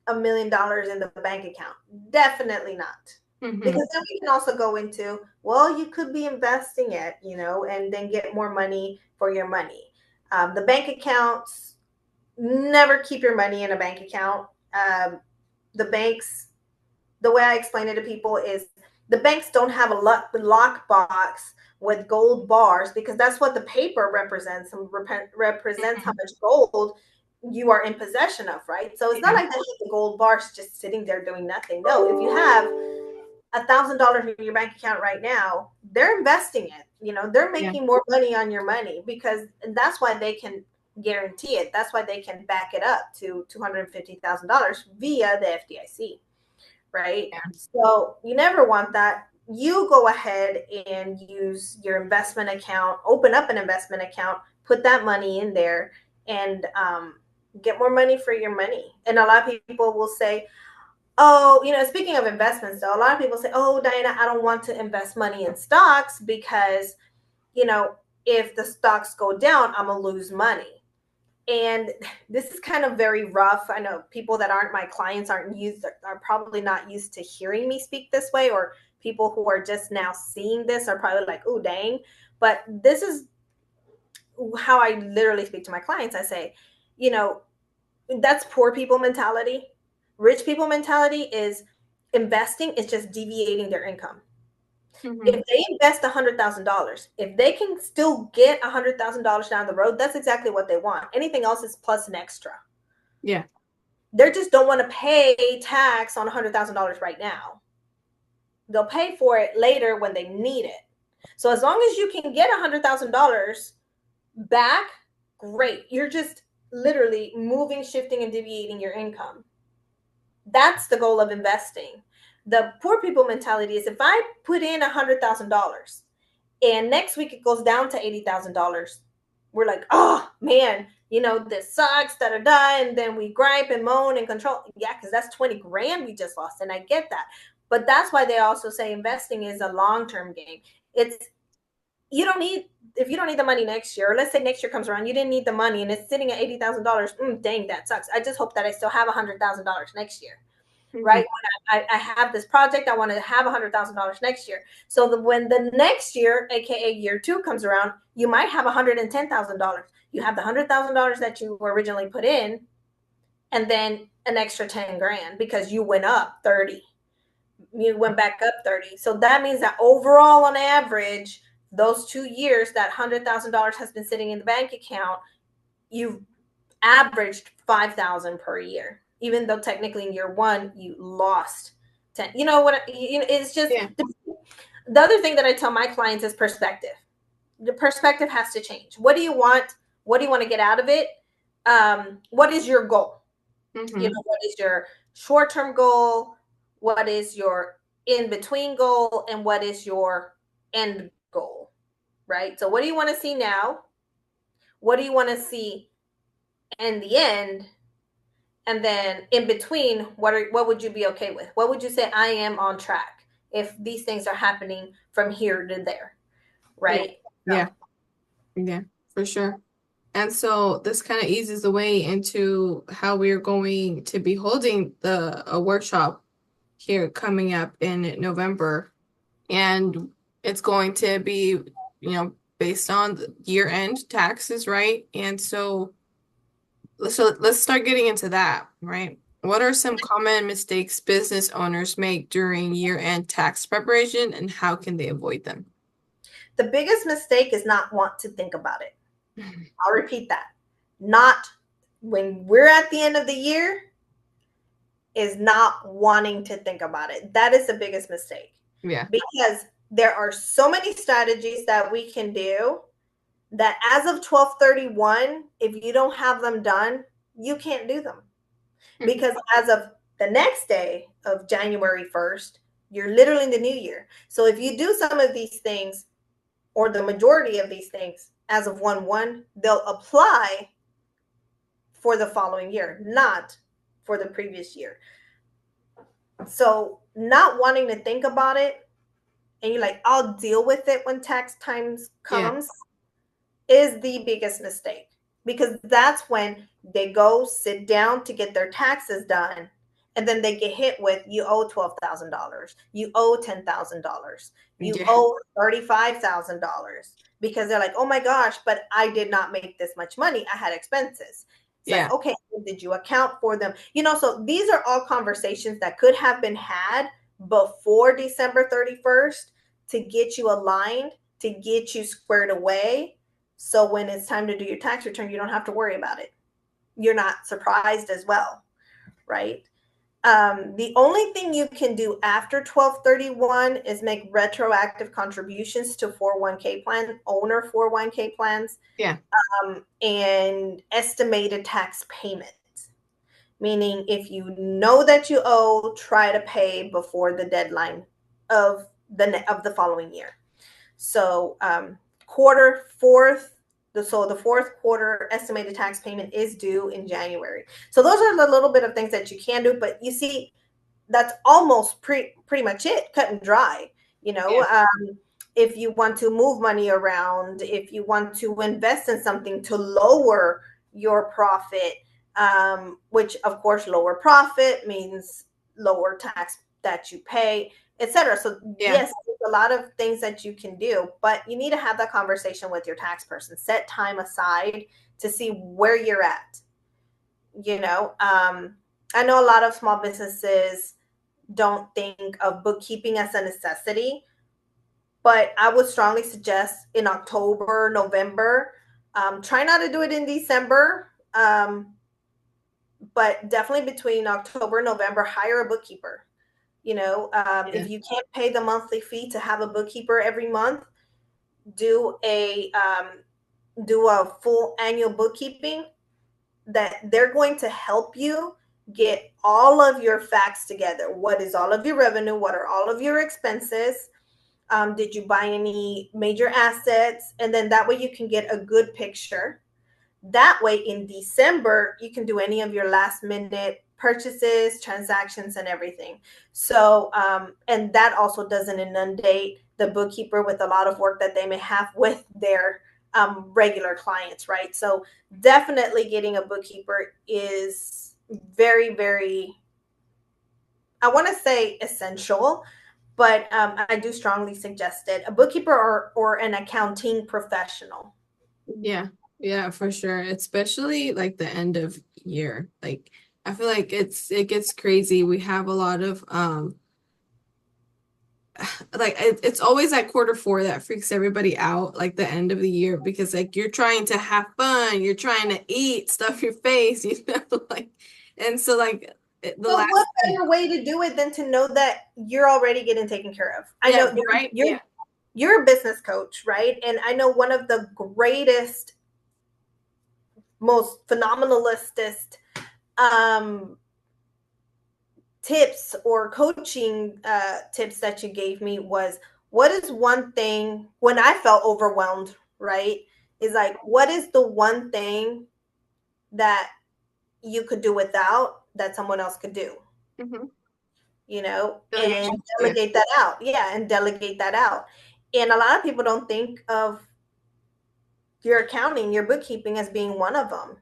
$1 million in the bank account. Definitely not. Mm-hmm. Because then we can also go into, well, you could be investing it, and then get more money for your money. The bank accounts, never keep your money in a bank account. The banks, the way I explain it to people is the banks don't have a lock box with gold bars, because that's what the paper represents and represents how Mm-hmm. much gold you are in possession of, right? So it's not Yeah. like they have the gold bars just sitting there doing nothing. No, if you have $1,000 in your bank account right now, they're investing it. They're Yeah. making more money on your money, because that's why they can guarantee it. That's why they can back it up to $250,000 via the FDIC, right? Yeah. So you never want that. You go ahead and use your investment account, open up an investment account, put that money in there, and get more money for your money. And a lot of people will say, oh, speaking of investments, though, a lot of people say, oh, Diana, I don't want to invest money in stocks because, you know, if the stocks go down, I'm going to lose money. And this is kind of very rough. I know people that aren't my clients are probably not used to hearing me speak this way, or people who are just now seeing this are probably like, oh, dang. But this is how I literally speak to my clients. I say, you know, that's poor people mentality. Rich people mentality is investing is just deviating their income. Mm-hmm. If they invest $100,000, if they can still get $100,000 down the road, that's exactly what they want. Anything else is plus an extra. Yeah. They just don't want to pay tax on $100,000 right now. They'll pay for it later when they need it. So as long as you can get $100,000 back, great. You're just literally moving, shifting, and deviating your income. That's the goal of investing. The poor people mentality is, if I put in $100,000 and next week it goes down to $80,000, we're like, oh man, this sucks, da da da, and then we gripe and moan and control. Yeah, because that's 20 grand we just lost, and I get that. But that's why they also say investing is a long-term game. It's you don't need If you don't need the money next year, or let's say next year comes around, you didn't need the money and it's sitting at $80,000. Dang, that sucks. I just hope that I still have $100,000 next year, Mm-hmm. right? When I have this project, I want to have $100,000 next year. So when the next year, aka year two, comes around, you might have $110,000. You have the $100,000 that you originally put in, and then an extra 10 grand because you went up 30. You went back up 30. So that means that overall, on average, those 2 years, that $100,000 has been sitting in the bank account, you've averaged 5,000 per year, even though technically in year one you lost 10. You know what? It's just Yeah. the other thing that I tell my clients is perspective. The perspective has to change. What do you want? What do you want to get out of it? What is your goal? Mm-hmm. What is your short-term goal? What is your in-between goal? And what is your end goal? Right? So what do you want to see now? What do you want to see in the end? And then in between, what would you be okay with? What would you say, I am on track if these things are happening from here to there, Yeah. right? So Yeah. Yeah. For sure. And so this kind of eases the way into how we're going to be holding a workshop here coming up in November. And it's going to be, based on the year-end taxes, right? And so let's start getting into that, right? What are some common mistakes business owners make during year-end tax preparation, and how can they avoid them? the biggest mistake is not want to think about it. I'll repeat that. Not when we're at the end of the year, is not wanting to think about it. That is the biggest mistake, Yeah. because there are so many strategies that we can do that as of 12/31, if you don't have them done, you can't do them, Mhm. because as of the next day of January 1st, you're literally in the new year. So if you do some of these things, or the majority of these things, as of 1/1, they'll apply for the following year, not for the previous year. So not wanting to think about it and you're like, I'll deal with it when tax times Yeah. comes, is the biggest mistake, because that's when they go sit down to get their taxes done, and then they get hit with, you owe $12,000, you owe $10,000, you Yeah. owe $35,000, because they're like, oh my gosh, but I did not make this much money, I had expenses. It's like, Yeah. okay, did you account for them? So these are all conversations that could have been had before December 31st to get you aligned, to get you squared away, so when it's time to do your tax return, you don't have to worry about it. You're not surprised as well, right? The only thing you can do after 12/31 is make retroactive contributions to 401k plan, owner 401k plans, Yeah. and estimated tax payments. Meaning, if you know that you owe, try to pay before the deadline of the following year. So quarter fourth, the fourth quarter estimated tax payment is due in January. So those are the little bit of things that you can do, but you see, that's almost pretty much it, cut and dry. You know, Yeah. if you want to move money around, if you want to invest in something to lower your profit, which of course lower profit means lower tax that you pay, etc. So Yeah. yes, there's a lot of things that you can do, but you need to have that conversation with your tax person. Set time aside to see where you're at. I know a lot of small businesses don't think of bookkeeping as a necessity, but I would strongly suggest in October, November. Try not to do it in December, but definitely between October and November, hire a bookkeeper. Yeah. If you can't pay the monthly fee to have a bookkeeper every month, do a full annual bookkeeping, that they're going to help you get all of your facts together. What is all of your revenue? What are all of your expenses? Did you buy any major assets? And then that way you can get a good picture. That way in December, you can do any of your last minute purchases, transactions, and everything. So, and that also doesn't inundate the bookkeeper with a lot of work that they may have with their regular clients, right? So, definitely getting a bookkeeper is very, very, I want to say essential, but I do strongly suggest it. A bookkeeper or an accounting professional. Yeah. Yeah, for sure. Especially like the end of year. Like I feel like it gets crazy. We have a lot of like it's always at quarter four that freaks everybody out, like the end of the year, because like you're trying to have fun, you're trying to eat, stuff your face, like, and so like the But last, what better way to do it than to know that you're already getting taken care of? I yeah, know you're right, you're yeah, you're a business coach, right? And I know one of the greatest, most phenomenalistest um, tips or coaching tips that you gave me was, what is one thing when I felt overwhelmed, right? Is like, what is the one thing that you could do without that someone else could do? hmm, And delegation, yeah, delegate that out. Yeah, and delegate that out. And a lot of people don't think of your accounting, your bookkeeping as being one of them.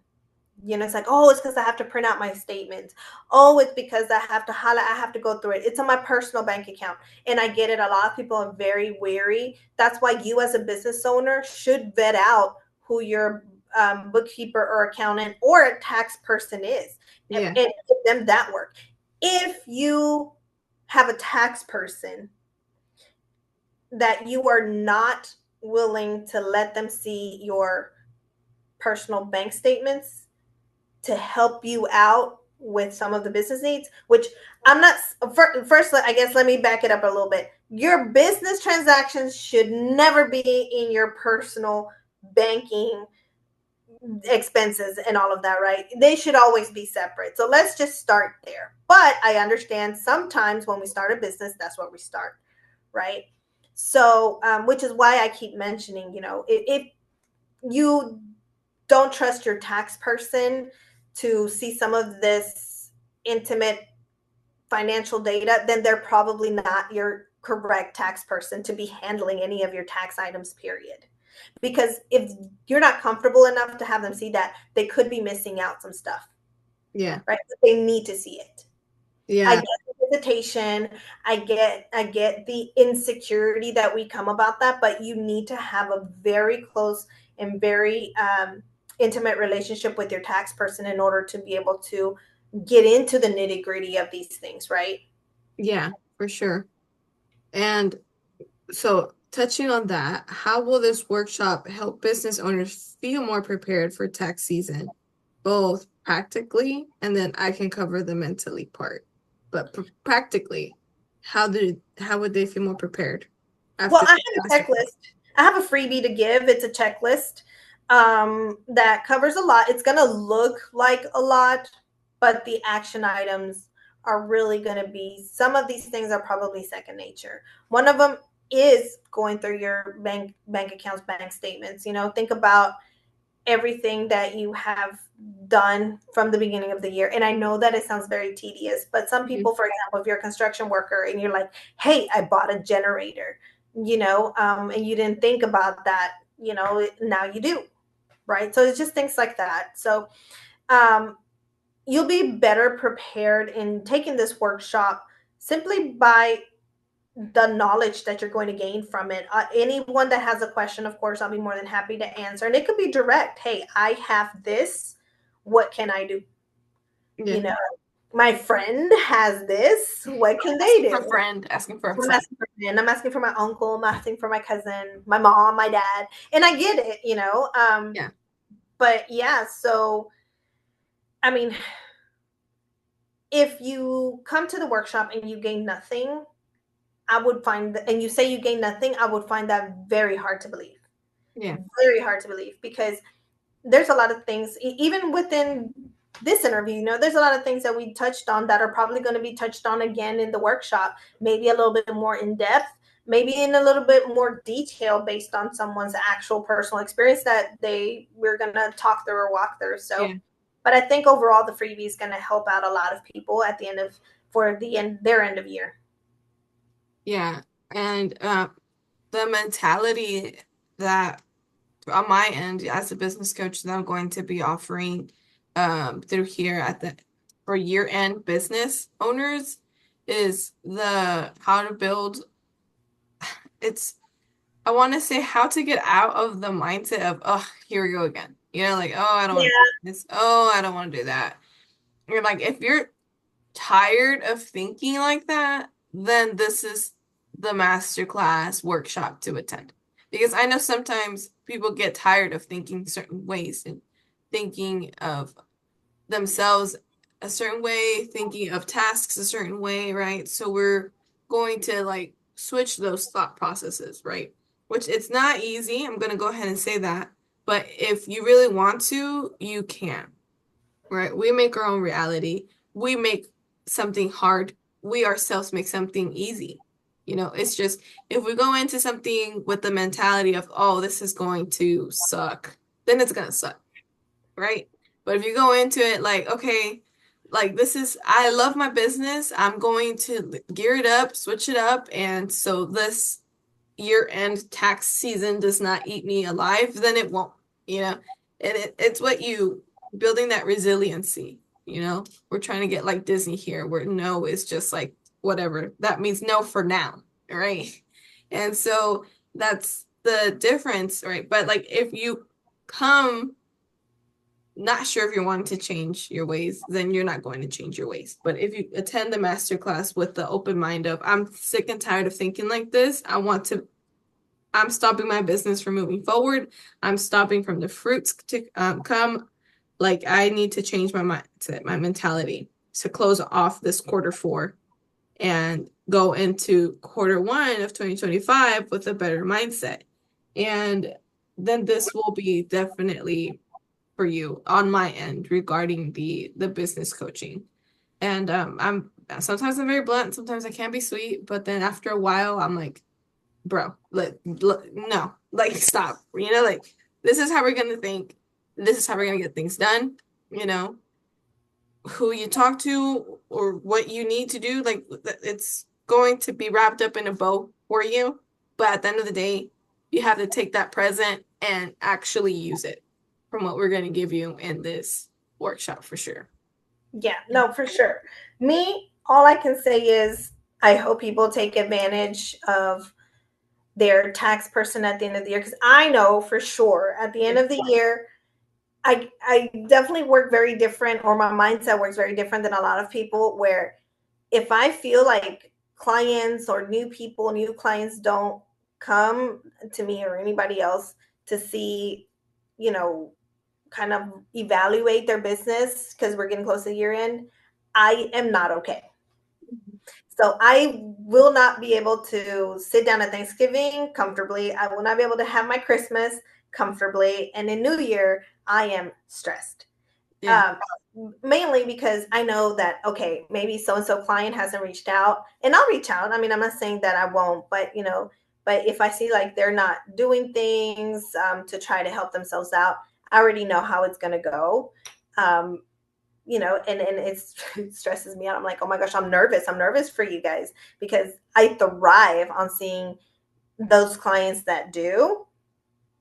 It's like, oh, it's because I have to print out my statements. Oh, it's because I have to highlight, I have to go through it. It's on my personal bank account. And I get it. A lot of people are very wary. That's why you, as a business owner, should vet out who your bookkeeper or accountant or a tax person is, yeah, and give them that work. If you have a tax person that you are not willing to let them see your personal bank statements to help you out with some of the business needs, which I'm not, first, I guess, let me back it up a little bit. Your business transactions should never be in your personal banking expenses and all of that, right? They should always be separate. So let's just start there. But I understand sometimes when we start a business, that's where we start, right? So, which is why I keep mentioning, if you don't trust your tax person to see some of this intimate financial data, then they're probably not your correct tax person to be handling any of your tax items, period. Because if you're not comfortable enough to have them see that, they could be missing out some stuff, Yeah. right? But they need to see it. I Yeah. get the hesitation. I get the insecurity that we come about that, but you need to have a very close and very intimate relationship with your tax person in order to be able to get into the nitty gritty of these things, right? Yeah, for sure. And so, touching on that, how will this workshop help business owners feel more prepared for tax season, both practically and then I can cover the mentally part. But practically, how would they feel more prepared Well, after I the have a master class? checklist. I have a freebie to give. It's a checklist that covers a lot. It's going to look like a lot, but the action items are really going to be, some of these things are probably second nature. One of them is going through your bank accounts, bank statements. Think about everything that you have done from the beginning of the year. And I know that it sounds very tedious, but some Mhm. people, for example, if you're a construction worker and you're like, hey, I bought a generator, and you didn't think about that, now you do, right? So it's just things like that. So um, you'll be better prepared in taking this workshop simply by the knowledge that you're going to gain from it. Anyone that has a question, of course, I'll be more than happy to answer. And it could be direct. Hey, I have this. What can I do? Yeah. You know, my friend has this. What can they Asking for do? a friend, asking for a I'm friend. asking for a friend. I'm asking for my uncle. I'm asking for my cousin, my mom, my dad. And I get it. Yeah. But yeah, so I mean, if you come to the workshop and you gain nothing, I would find that, and you say you gain nothing, I would find that very hard to believe. Yeah. Very hard to believe because there's a lot of things, even within this interview, there's a lot of things that we touched on that are probably going to be touched on again in the workshop, maybe a little bit more in depth, maybe in a little bit more detail based on someone's actual personal experience that we're going to talk through or walk through. So, Yeah. but I think overall the freebie is going to help out a lot of people at the end of, for the end, their end of year. Yeah. And the mentality that on my end as a business coach that I'm going to be offering through here at the for year-end business owners is the how to build it's I want to say how to get out of the mindset of oh here we go again. Like oh I don't want to do Yeah. this. Oh I don't want to do that. You're like if you're tired of thinking like that, then this is the masterclass workshop to attend. Because I know sometimes people get tired of thinking certain ways and thinking of themselves a certain way, thinking of tasks a certain way, right? So we're going to like switch those thought processes, right? Which it's not easy. I'm going to go ahead and say that. But if you really want to, you can. Right? We make our own reality. We make something hard. We ourselves make something easy. It's just if we go into something with the mentality of, oh, this is going to suck, then it's gonna suck, right? But if you go into it like, okay, like I love my business. I'm going to gear it up, switch it up, and so this year-end tax season does not eat me alive, then it won't, you know. And it's what you building that resiliency. We're trying to get like Disney here, where no is just like whatever. That means no for now, right? And so that's the difference, right? But like if you come not sure if you're wanting to change your ways, then you're not going to change your ways. But if you attend the master class with the open mind of I'm sick and tired of thinking like this, I'm stopping my business from moving forward. I'm stopping from the fruits to come. Like I need to change my mindset, my mentality to close off this quarter 4 and go into quarter 1 of 2025 with a better mindset. And then this will be definitely for you on my end regarding the business coaching. And I'm very blunt, sometimes I can be sweet, but then after a while I'm like, bro, no, like stop. Like this is how we're gonna think. This is how we're gonna get things done. You know, who you talk to or what you need to do. Like it's going to be wrapped up in a bow for you, but at the end of the day, you have to take that present and actually use it from what we're going to give you in this workshop for sure. Yeah, no, for sure. Me, all I can say is I hope people take advantage of their tax person at the end of the year, because I know for sure at the end of the year, I definitely work very different, or my mindset works very different than a lot of people, where if I feel like clients or new people, new clients don't come to me or anybody else to see, you know, kind of evaluate their business because we're getting close to the year end, I am not okay. So I will not be able to sit down at Thanksgiving comfortably. I will not be able to have my Christmas comfortably. And in New Year, I am stressed. Yeah. Um, Mainly because I know that, okay, maybe so and so client hasn't reached out, and I'll reach out. I mean, I'm not saying that I won't, but but if I see like they're not doing things to try to help themselves out, I already know how it's going to go. Um, and it stresses me out. I'm like, oh my gosh, I'm nervous. I'm nervous for you guys because I thrive on seeing those clients that do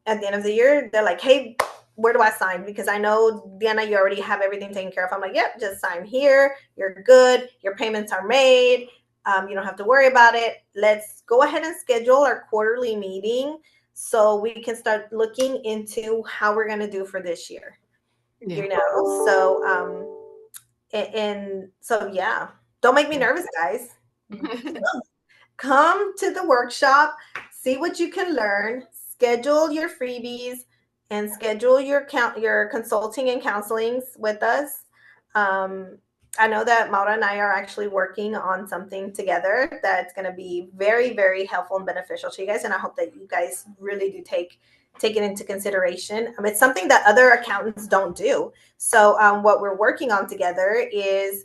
at the end of the year. They're like, hey, where do I sign? Because I know, Diana, you already have everything taken care of. I'm like, yep, just sign here. You're good. Your payments are made. You don't have to worry about it. Let's go ahead and schedule our quarterly meeting so we can start looking into how we're going to do for this year. Yeah. And so yeah, don't make me nervous, guys. Come to the workshop, see what you can learn, schedule your freebies, and schedule your consulting and counselings with us. Um, I know that Maura and I are actually working on something together that's going to be very, very helpful and beneficial to you guys, and I hope that you guys really do take it into consideration. It's something that other accountants don't do. So what we're working on together is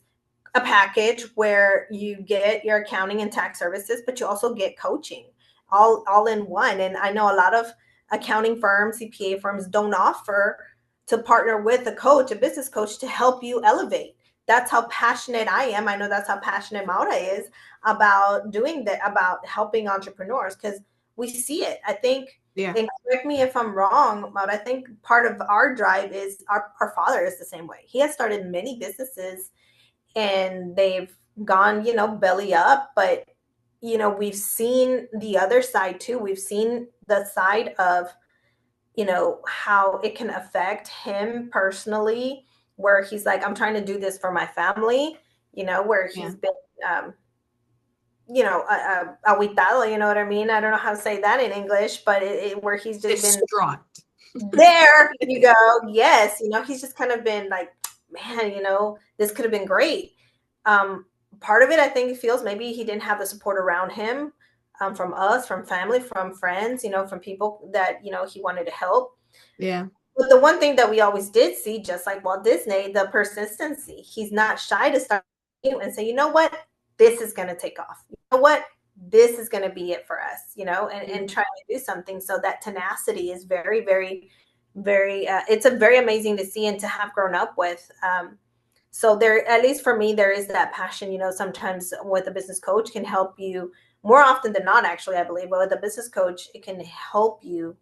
a package where you get your accounting and tax services, but you also get coaching all in one. And I know a lot of accounting firms, CPA firms don't offer to partner with a coach, a business coach, to help you elevate. That's how passionate I am. I know that's how passionate Maura is about doing that, about helping entrepreneurs, because we see it. I think, Yeah. and correct me if I'm wrong, but I think part of our drive is our father is the same way. He has started many businesses and they've gone, belly up. But, we've seen the other side too. We've seen the side of, how it can affect him personally, where he's like, I'm trying to do this for my family, where Yeah. he's been, aguitado, you know what I mean? I don't know how to say that in English, but where he's just been Distraught. there. You go, yes, he's just kind of been like, man, this could have been great. Part of it, I think, he feels maybe he didn't have the support around him, from us, from family, from friends, from people that he wanted to help. Yeah. But the one thing that we always did see, just like Walt Disney, the persistency. He's not shy to start and say, you know what, this is going to take off. You know what, this is going to be it for us, and trying to do something. So that tenacity is very, very, very, it's a very amazing to see and to have grown up with. So there, at least for me, there is that passion. Sometimes with a business coach can help you more often than not, actually, I believe, but with a business coach, it can help you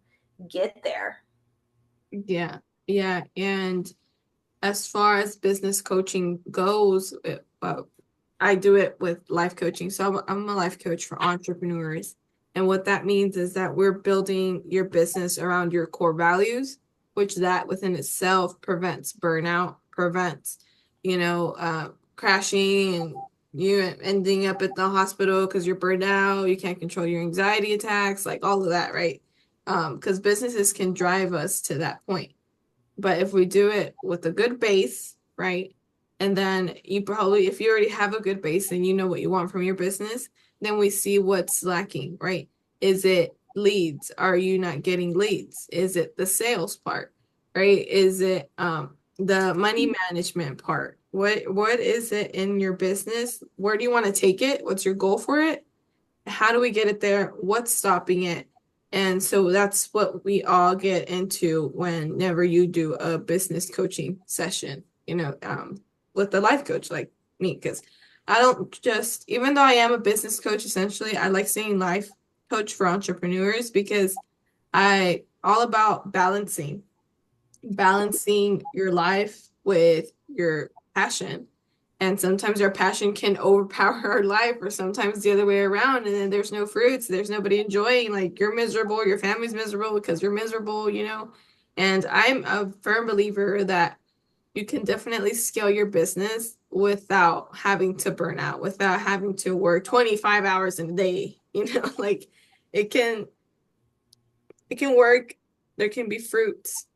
get there. Yeah. Yeah. And as far as business coaching goes, I do it with life coaching. So I'm a life coach for entrepreneurs. And what that means is that we're building your business around your core values, which that within itself prevents burnout, prevents, crashing and you ending up at the hospital because you're burned out, you can't control your anxiety attacks, like all of that, right? Because businesses can drive us to that point. But if we do it with a good base, right? And then you probably, if you already have a good base and you know what you want from your business, then we see what's lacking, right? Is it leads? Are you not getting leads? Is it the sales part, right? Is it the money management part? What is it in your business? Where do you want to take it? What's your goal for it? How do we get it there? What's stopping it? And so that's what we all get into whenever you do a business coaching session, with the life coach like me, because I don't just, even though I am a business coach, essentially, I like saying life coach for entrepreneurs because I all about balancing your life with your passion. And sometimes our passion can overpower our life, or sometimes the other way around. And then there's no fruits, there's nobody enjoying. Like you're miserable, your family's miserable because you're miserable, you know? And I'm a firm believer that you can definitely scale your business without having to burn out, without having to work 25 hours in a day. You know, like it can it can work. There can be fruits.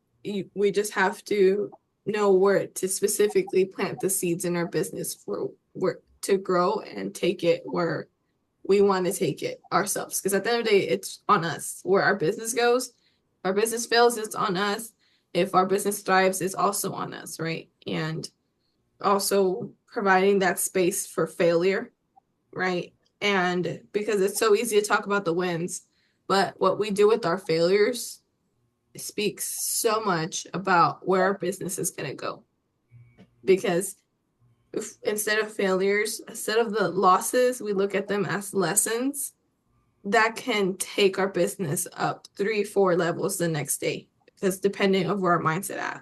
We just have to know where to specifically plant the seeds in our business for where to grow and take it where we want to take it ourselves. Because at the end of the day, it's on us where our business goes. If our business fails, it's on us. If our business thrives, it's also on us, right? And also providing that space for failure, right? And because it's so easy to talk about the wins, but what we do with our failures speaks so much about where our business is going to go. Because instead of failures, instead of the losses, we look at them as lessons that can take our business up 3, 4 levels the next day. Because depending on where our mindset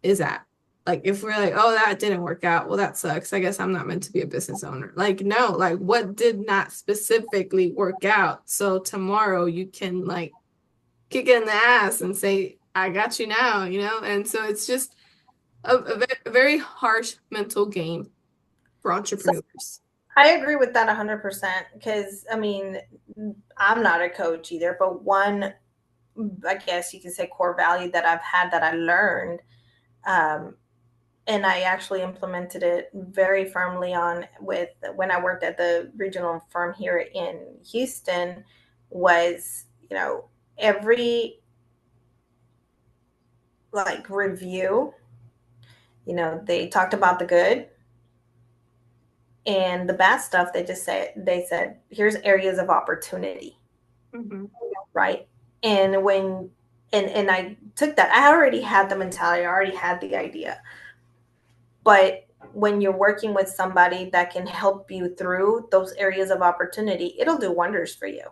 is at. Like if we're like, oh, that didn't work out, well, that sucks. I guess I'm not meant to be a business owner. Like, no, like what did not specifically work out? So tomorrow you can like kick it in the ass and say, I got you now, you know? And so it's just a very harsh mental game for So entrepreneurs. I agree with that 100% because I mean, I'm not a coach either, but one, I guess you can say, core value that I've had that I learned, um, and I actually implemented it very firmly on with when I worked at the regional firm here in Houston was, every like review, they talked about the good and the bad stuff. They said here's areas of opportunity, Mm-hmm. right? And when and I took that, I already had the mentality, I already had the idea. But when you're working with somebody that can help you through those areas of opportunity, it'll do wonders for you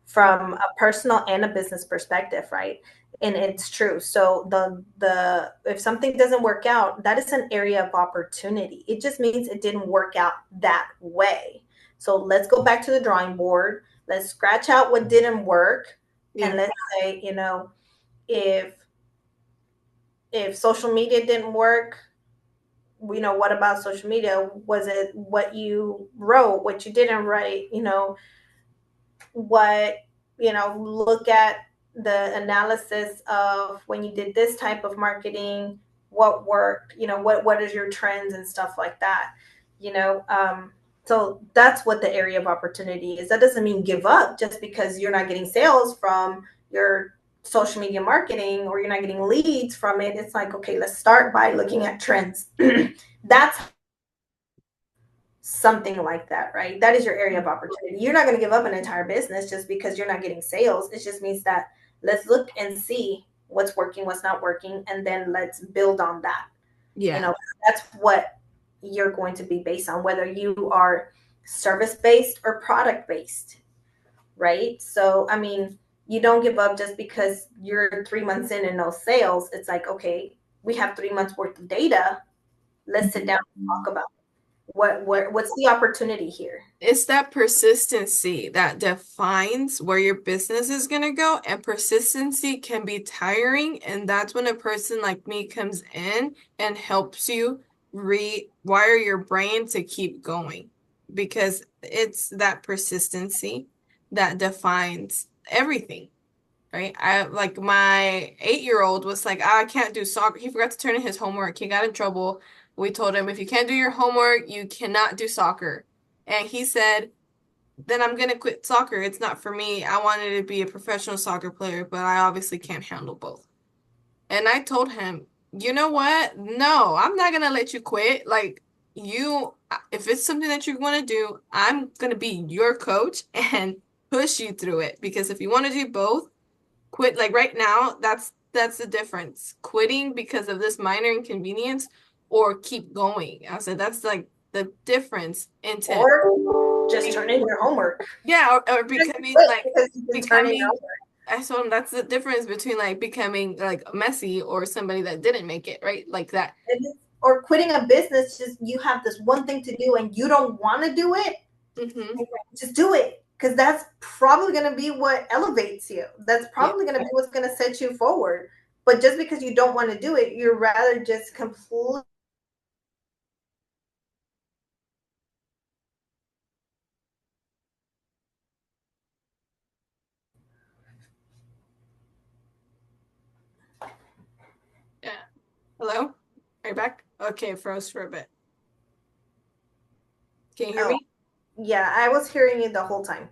from a personal and a business perspective, right? And it's true. So the if something doesn't work out, that is an area of opportunity. It just means it didn't work out that way. So let's go back to the drawing board. Let's scratch out what didn't work, and Yeah. let's say, if social media didn't work, what about social media? Was it what you wrote, what you didn't write? What, look at the analysis of when you did this type of marketing, what worked, what is your trends and stuff like that, you know. So that's what the area of opportunity is. That doesn't mean give up just because you're not getting sales from your social media marketing or you're not getting leads from it. It's like, okay, let's start by looking at trends. That's something like that, right? That is your area of opportunity. You're not going to give up an entire business just because you're not getting sales. It just means that let's look and see what's working, what's not working, and then let's build on that. You Yeah. know, that's what you're going to be based on, whether you are service based or product based, right? So, I mean, you don't give up just because you're 3 months in and no sales. It's like, okay, we have 3 months worth of data. Let's sit down and talk about what's the opportunity here. It's that persistency that defines where your business is going to go. And persistency can be tiring. And that's when a person like me comes in and helps you rewire your brain to keep going. Because it's that persistency that defines everything, right? I like my 8-year-old was like, I can't do soccer. He forgot to turn in his homework. He got in trouble. We told him, if you can't do your homework, you cannot do soccer. And he said, then I'm gonna quit soccer. It's not for me. I wanted to be a professional soccer player, but I obviously can't handle both. And I told him, you know what? No, I'm not gonna let you quit. Like if it's something that you want to do, I'm gonna be your coach and push you through it. Because if you want to do both, quit like right now, that's the difference. Quitting because of this minor inconvenience or keep going. I said that's like the difference into Or just turn in your homework. yeah, or Just becoming quit like because you didn't turn in your becoming homework. I told him that's the difference between like becoming like messy or somebody that didn't make it, right? Like that. Or quitting a business, just you have this one thing to do and you don't want to do it, Hmm. just do it, because that's probably going to be what elevates you. That's Yeah. probably going to be what's going to set you forward. But just because you don't want to do it, you're rather just completely. Yeah. Hello? Are you back? Okay, froze for a bit. Can you hear Oh, me? yeah, I was hearing you the whole time.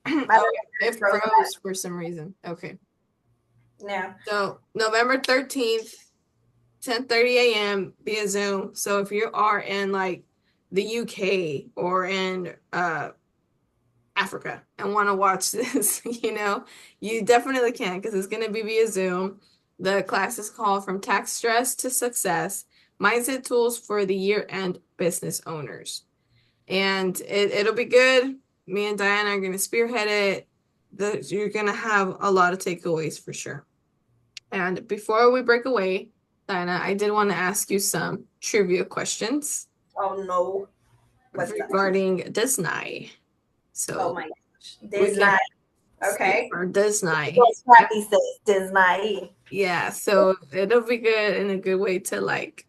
I don't Oh, know if it it froze froze for some reason. Okay. back. Yeah. So November 13th, 10:30 a.m. via Zoom. So if you are in like the UK or in Africa and want to watch this, you definitely can because it's going to be via Zoom. The class is called From Tax Stress to Success: Mindset Tools for the Year-End Business Owners. And it'll be good. Me and Diana are going to spearhead it. You're going to have a lot of takeaways for sure. And before we break away, Diana, I did want to ask you some trivia questions Oh no. What's that? regarding Disney. Oh So my gosh. we Disney. can see Okay. for Disney. What's Scrappy says? Disney. Yeah, so it'll be good and a good way to like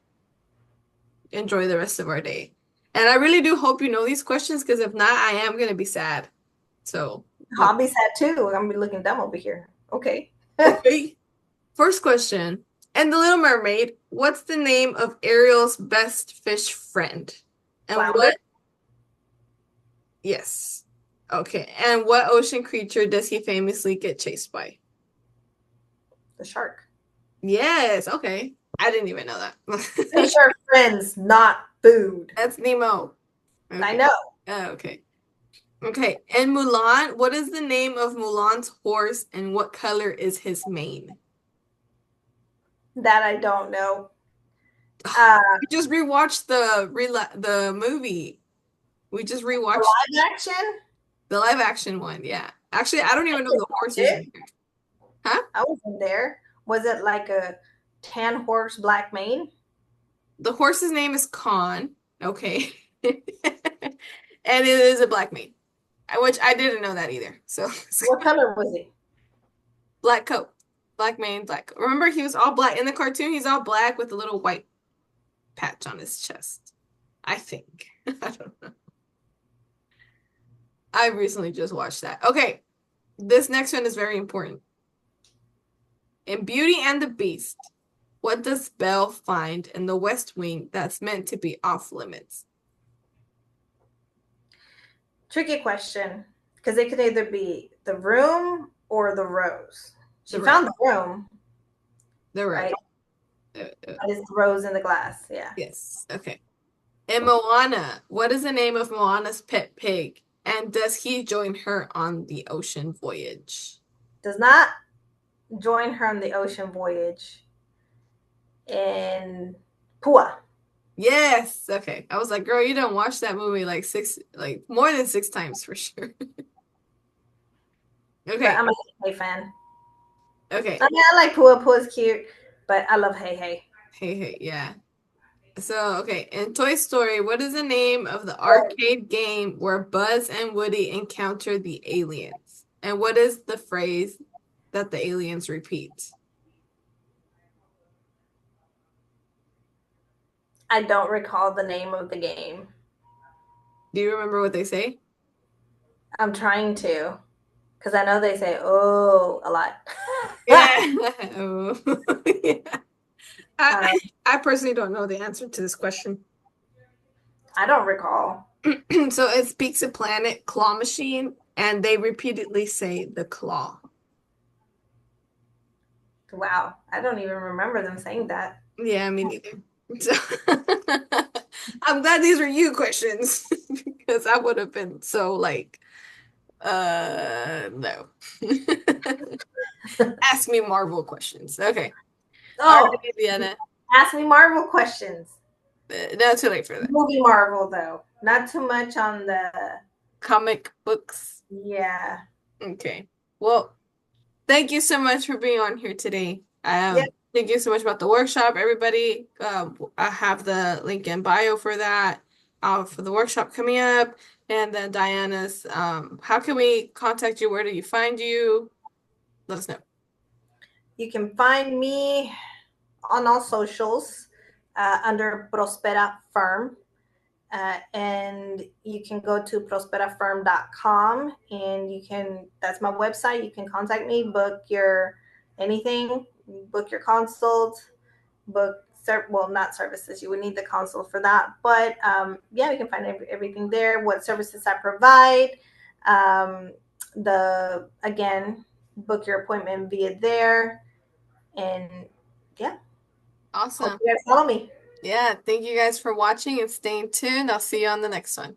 enjoy the rest of our day. And I really do hope you know these questions because if not, I am gonna be sad. So, Hobby sad too. I'm gonna be looking dumb over here. Okay. okay. First question. In The Little Mermaid, what's the name of Ariel's best fish friend? And Flounder. what? Yes. Okay. And what ocean creature does he famously get chased by? The shark. Yes. Okay. I didn't even know that. Fish are friends, not food. That's Nemo. I Okay. know. Oh, okay. Okay. And Mulan, what is the name of Mulan's horse and what color is his mane? That I don't know. Uh, We just rewatched the movie. We just rewatched live action. the live action one. Yeah. Actually, I don't I even know didn't the watch horse's it. name. Huh? I wasn't there. Was it like a tan horse black mane? The horse's name is Khan. Okay. And it is a black mane, which I didn't know that either. So What color was he? black coat, black mane, black coat. Remember, he was all black in the cartoon. He's all black with a little white patch on his chest. I think. I don't know. I recently just watched that. Okay, this next one is very important. In Beauty and the Beast, what does Belle find in the West Wing that's meant to be off limits? Tricky question, because it could either be the room or the rose. The She road. found the room, The road. right? Uh, uh, But it's the rose in the glass. Yeah. yes. Okay. And Moana, what is the name of Moana's pet pig? And does he join her on the ocean voyage? Does not join her on the ocean voyage in Pua. Yes. Okay. I was like, girl, you don't watch that movie like more than 6 times for sure. But Okay. I'm a Hey Hey fan. Okay. I mean, I like Pua. Pua's cute, but I love Hey Hey. Hey, hey, yeah. So, okay. In Toy Story, what is the name of the arcade game where Buzz and Woody encounter the aliens? And what is the phrase that the aliens repeat? I don't recall the name of the game. Do you remember what they say? I'm trying to, because I know they say "oh" a lot. Yeah. Oh. Yeah. I um, I personally don't know the answer to this question. I don't recall. So it speaks a planet claw machine, and they repeatedly say the claw. Wow, I don't even remember them saying that. Yeah, me neither. So I'm glad these were you questions because I would have been so like, no. Ask me Marvel questions. Okay. All Oh, right, Diana. ask me Marvel questions. Not too late for that. Movie Marvel though, not too much on the Comic books. yeah. Okay. Well, thank you so much for being on here today. Yep, Thank you so much about the workshop, everybody. I have the link in bio for that, for the workshop coming up, and then Diana's. How can we contact you? Where do you find you? Let us know. you can find me on all socials under Prospera Firm. And you can go to prosperafirm.com and that's my website. You can contact me, book your anything, book your consult, well, not services. You would need the consult for that. But yeah, we can find everything there, what services I provide. Um, again, book your appointment via there. And yeah, hope Awesome. you guys follow me. Yeah, thank you guys for watching and staying tuned. I'll see you on the next one.